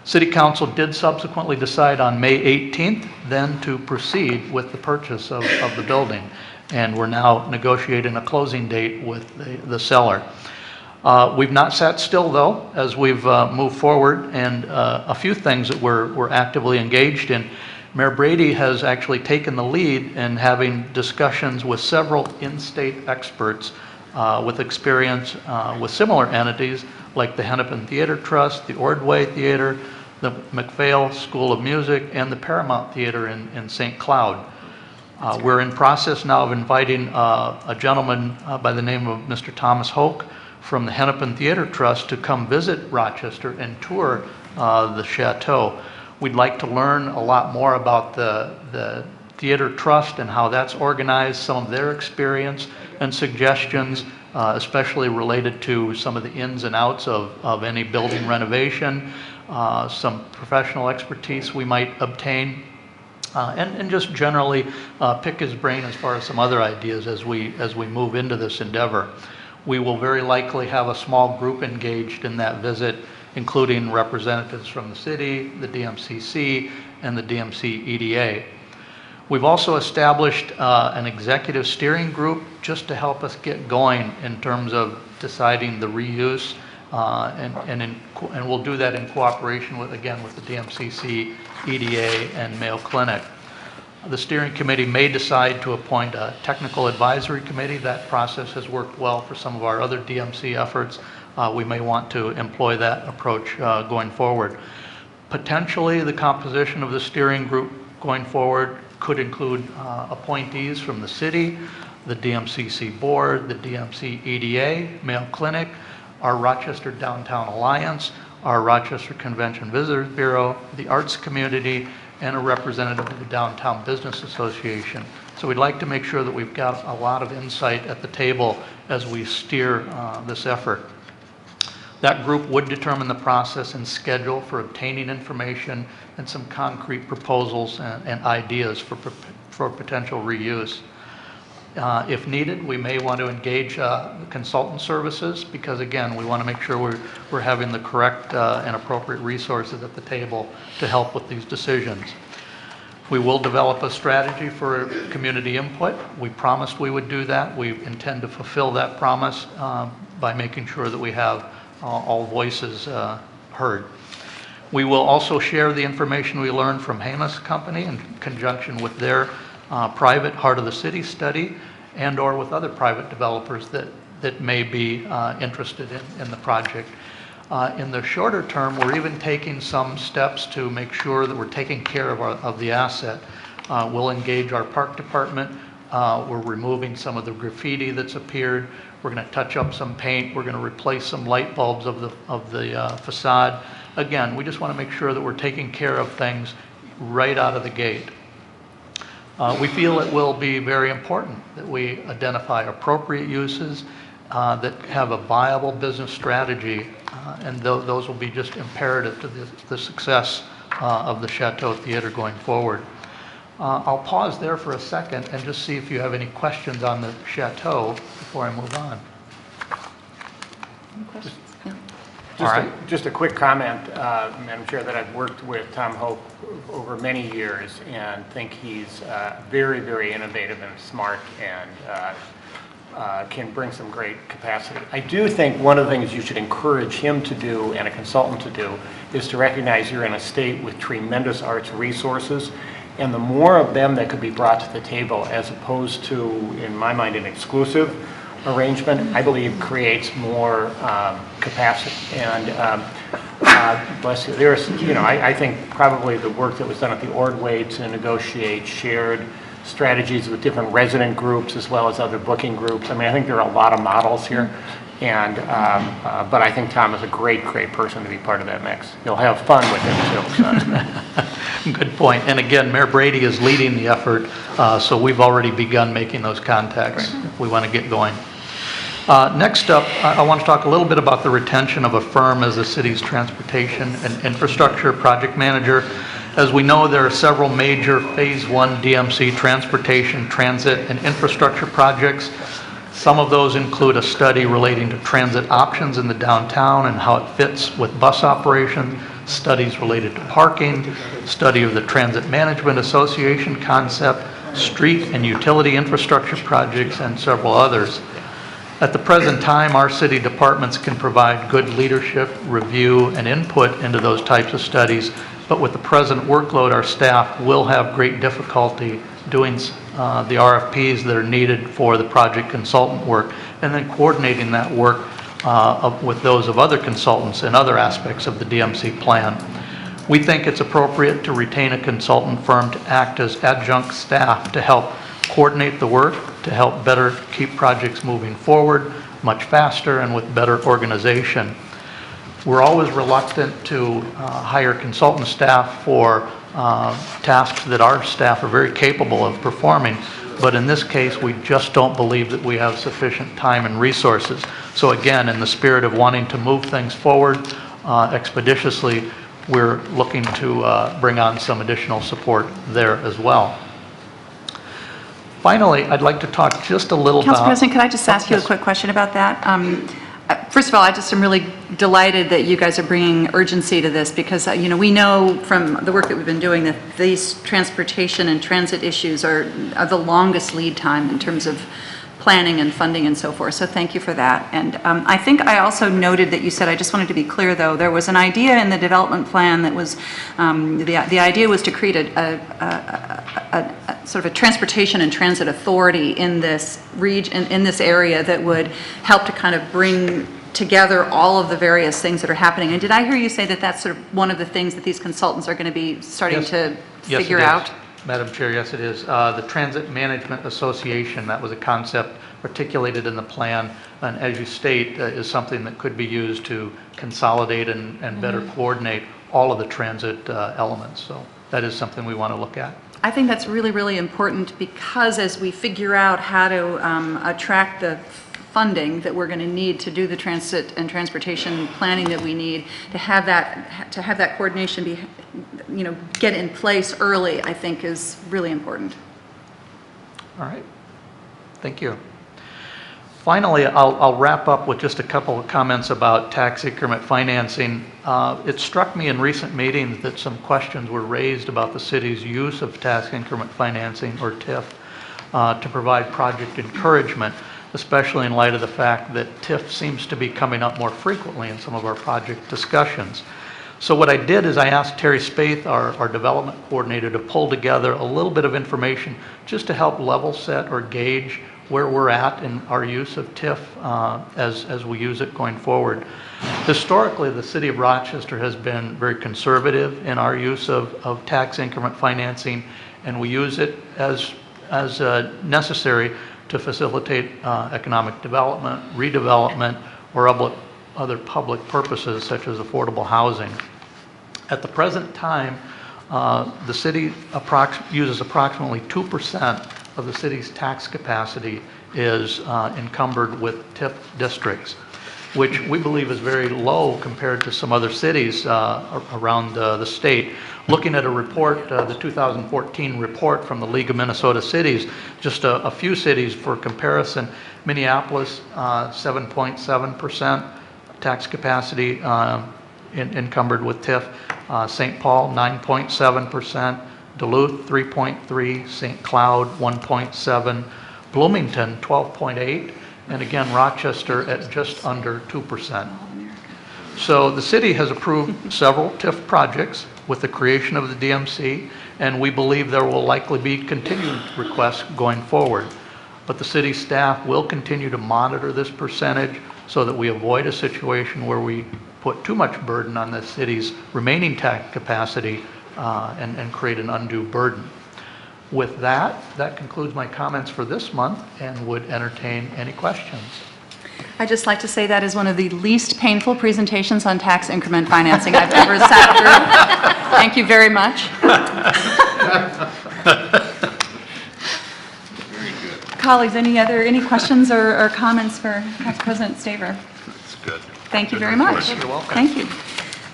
City Council did subsequently decide on May 18th then to proceed with the purchase of the building, and we're now negotiating a closing date with the seller. We've not sat still, though, as we've moved forward, and a few things that we're actively engaged in. Mayor Brady has actually taken the lead in having discussions with several in-state experts with experience with similar entities like the Hennepin Theater Trust, the Ordway Theater, the McPhail School of Music, and the Paramount Theater in St. Cloud. We're in process now of inviting a gentleman by the name of Mr. Thomas Hoke from the Hennepin Theater Trust to come visit Rochester and tour the Chateau. We'd like to learn a lot more about the Theater Trust and how that's organized, some of their experience and suggestions, especially related to some of the ins and outs of any building renovation, some professional expertise we might obtain, and just generally pick his brain as far as some other ideas as we move into this endeavor. We will very likely have a small group engaged in that visit, including representatives from the city, the DMCC, and the DMC EDA. We've also established an executive steering group just to help us get going in terms of deciding the reuse, and we'll do that in cooperation with the DMCC, EDA, and Mayo Clinic. The steering committee may decide to appoint a technical advisory committee. That process has worked well for some of our other DMC efforts. We may want to employ that approach going forward. Potentially, the composition of the steering group going forward could include appointees from the city, the DMCC board, the DMC EDA, Mayo Clinic, our Rochester Downtown Alliance, our Rochester Convention Visitors Bureau, the arts community, and a representative of the Downtown Business Association. So we'd like to make sure that we've got a lot of insight at the table as we steer this effort. That group would determine the process and schedule for obtaining information and some concrete proposals and ideas for potential reuse. If needed, we may want to engage consultant services because, again, we want to make sure we're having the correct and appropriate resources at the table to help with these decisions. We will develop a strategy for community input. We promised we would do that. We intend to fulfill that promise by making sure that we have all voices heard. We will also share the information we learned from Hamas Company in conjunction with their private Heart of the City study and or with other private developers that may be interested in the project. In the shorter term, we're even taking some steps to make sure that we're taking care of the asset. We'll engage our park department. We're removing some of the graffiti that's appeared. We're going to touch up some paint. We're going to replace some light bulbs of the facade. Again, we just want to make sure that we're taking care of things right out of the gate. We feel it will be very important that we identify appropriate uses that have a viable business strategy, and those will be just imperative to the success of the Chateau Theater going forward. I'll pause there for a second and just see if you have any questions on the Chateau before I move on. Any questions? Yeah. Just a quick comment, Madam Chair, that I've worked with Tom Hope over many years and think he's very, very innovative and smart and can bring some great capacity. I do think one of the things you should encourage him to do and a consultant to do is to recognize you're in a state with tremendous arts resources, and the more of them that could be brought to the table as opposed to, in my mind, an exclusive arrangement, I believe creates more capacity. And bless you, there's, I think probably the work that was done at the Ordway to negotiate shared strategies with different resident groups as well as other booking groups. I mean, I think there are a lot of models here. And, but I think Tom is a great, great person to be part of that mix. You'll have fun with him too. Good point. And again, Mayor Brady is leading the effort, so we've already begun making those contacts if we want to get going. Next up, I want to talk a little bit about the retention of a firm as the city's transportation and infrastructure project manager. As we know, there are several major Phase 1 DMC transportation, transit, and infrastructure projects. Some of those include a study relating to transit options in the downtown and how it fits with bus operation, studies related to parking, study of the Transit Management Association concept, street and utility infrastructure projects, and several others. At the present time, our city departments can provide good leadership, review, and input into those types of studies, but with the present workload, our staff will have great difficulty doing the RFPs that are needed for the project consultant work, and then coordinating that work with those of other consultants in other aspects of the DMC plan. We think it's appropriate to retain a consultant firm to act as adjunct staff to help coordinate the work, to help better keep projects moving forward much faster and with better organization. We're always reluctant to hire consultant staff for tasks that our staff are very capable of performing, but in this case, we just don't believe that we have sufficient time and resources. So again, in the spirit of wanting to move things forward expeditiously, we're looking to bring on some additional support there as well. Finally, I'd like to talk just a little Council about... President, could I just ask you a quick question about that? First of all, I just am really delighted that you guys are bringing urgency to this because, we know from the work that we've been doing that these transportation and transit issues are the longest lead time in terms of planning and funding and so forth. So thank you for that. And I think I also noted that you said, I just wanted to be clear though, there was an idea in the development plan that was, the idea was to create a sort of a transportation and transit authority in this region, in this area that would help to kind of bring together all of the various things that are happening. And did I hear you say that that's sort of one of the things that these consultants are going to be starting to figure out? Madam Chair, yes it is. The Transit Management Association, that was a concept articulated in the plan, and as you state, is something that could be used to consolidate and better coordinate all of the transit elements. So that is something we want to look at. I think that's really, really important because as we figure out how to attract the funding that we're going to need to do the transit and transportation planning that we need, to have that coordination be, get in place early, I think is really important. All right. Thank you. Finally, I'll wrap up with just a couple of comments about tax increment financing. It struck me in recent meetings that some questions were raised about the city's use of tax increment financing, or TIF, to provide project encouragement, especially in light of the fact that TIF seems to be coming up more frequently in some of our project discussions. So what I did is I asked Terry Spaeth, our development coordinator, to pull together a little bit of information just to help level set or gauge where we're at in our use of TIF as we use it going forward. Historically, the city of Rochester has been very conservative in our use of tax increment financing, and we use it as necessary to facilitate economic development, redevelopment, or other public purposes such as affordable housing. At the present time, the city uses approximately 2% of the city's tax capacity is encumbered with TIF districts, which we believe is very low compared to some other cities around the state. Looking at a report, the 2014 report from the League of Minnesota Cities, just a few cities for comparison: Minneapolis, 7.7% tax capacity encumbered with TIF, St. Paul, 9.7%, Duluth, 3.3%, St. Cloud, 1.7%, Bloomington, 12.8%, and again, Rochester at just under 2%. So the city has approved several TIF projects with the creation of the DMC, and we believe there will likely be continued requests going forward. But the city staff will continue to monitor this percentage so that we avoid a situation where we put too much burden on the city's remaining tax capacity and create an undue burden. With that concludes my comments for this month and would entertain any questions. I'd just like to say that is one of the least painful presentations on tax increment financing I've ever sat through. Thank you very much. Colleagues, any questions or comments for Tax President Staver? That's good. Thank you very much. You're welcome. Thank you.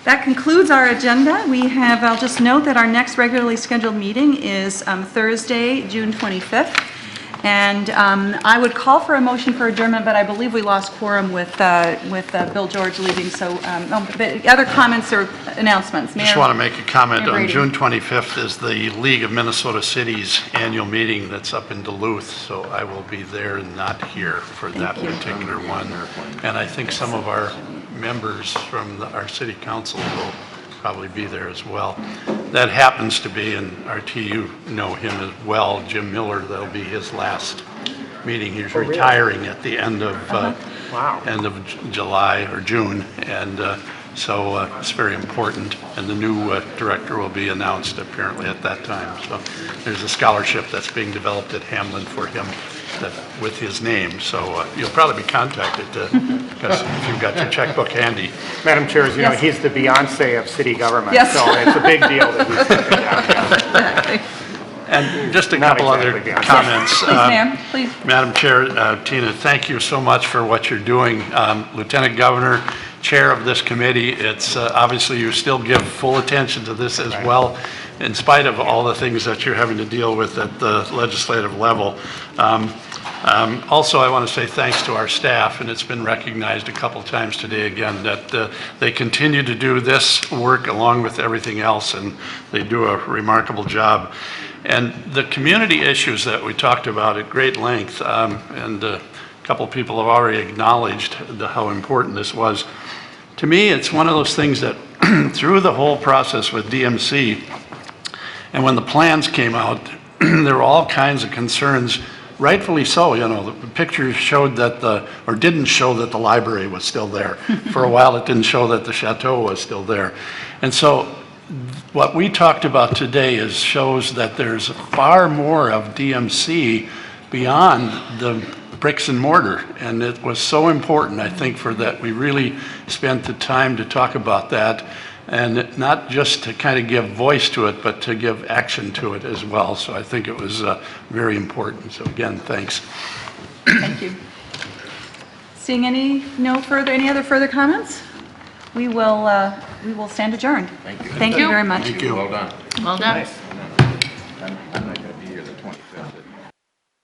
That concludes our agenda. I'll just note that our next regularly scheduled meeting is Thursday, June 25th. And I would call for a motion for adjournment, but I believe we lost quorum with Bill George leaving. So other comments or announcements? Just want to make a comment. Mayor On Brady. June 25th is the League of Minnesota Cities annual meeting that's up in Duluth, so I will be there and not here for that particular one. And I think some of our members from our city council will probably be there as well. That happens to be, and RT, you know him as well, Jim Miller. That'll be his last meeting. He's retiring at the end of end of July or June, and so it's very important. And the new director will be announced apparently at that time. So there's a scholarship that's being developed at Hamlin for him with his name. So you'll probably be contacted because if you've got your checkbook handy. Madam Chair, as you know, Yes. he's the Beyonce of city government. Yes. So it's a big deal that he's stepping down. And just a Not couple exactly, other Beyonce. comments. Please, ma'am, please. Madam Chair, Tina, thank you so much for what you're doing. Lieutenant Governor, Chair of this committee, it's obviously you still give full attention to this as well, in spite of all the things that you're having to deal with at the legislative level. Also, I want to say thanks to our staff, and it's been recognized a couple times today again that they continue to do this work along with everything else, and they do a remarkable job. And the community issues that we talked about at great length, and a couple people have already acknowledged how important this was. To me, it's one of those things that through the whole process with DMC, and when the plans came out, there were all kinds of concerns, rightfully so. You know, the pictures showed that didn't show that the library was still there. For a while, it didn't show that the chateau was still there. And so what we talked about today shows that there's far more of DMC beyond the bricks and mortar, and it was so important, I think, for that we really spent the time to talk about that. and not just to kind of give voice to it, but to give action to it as well. So I think it was very important. So again, thanks. Thank you. Seeing any other further comments? We will stand adjourned. Thank you. Thank you very much. Thank you. Well done. Well done. I'm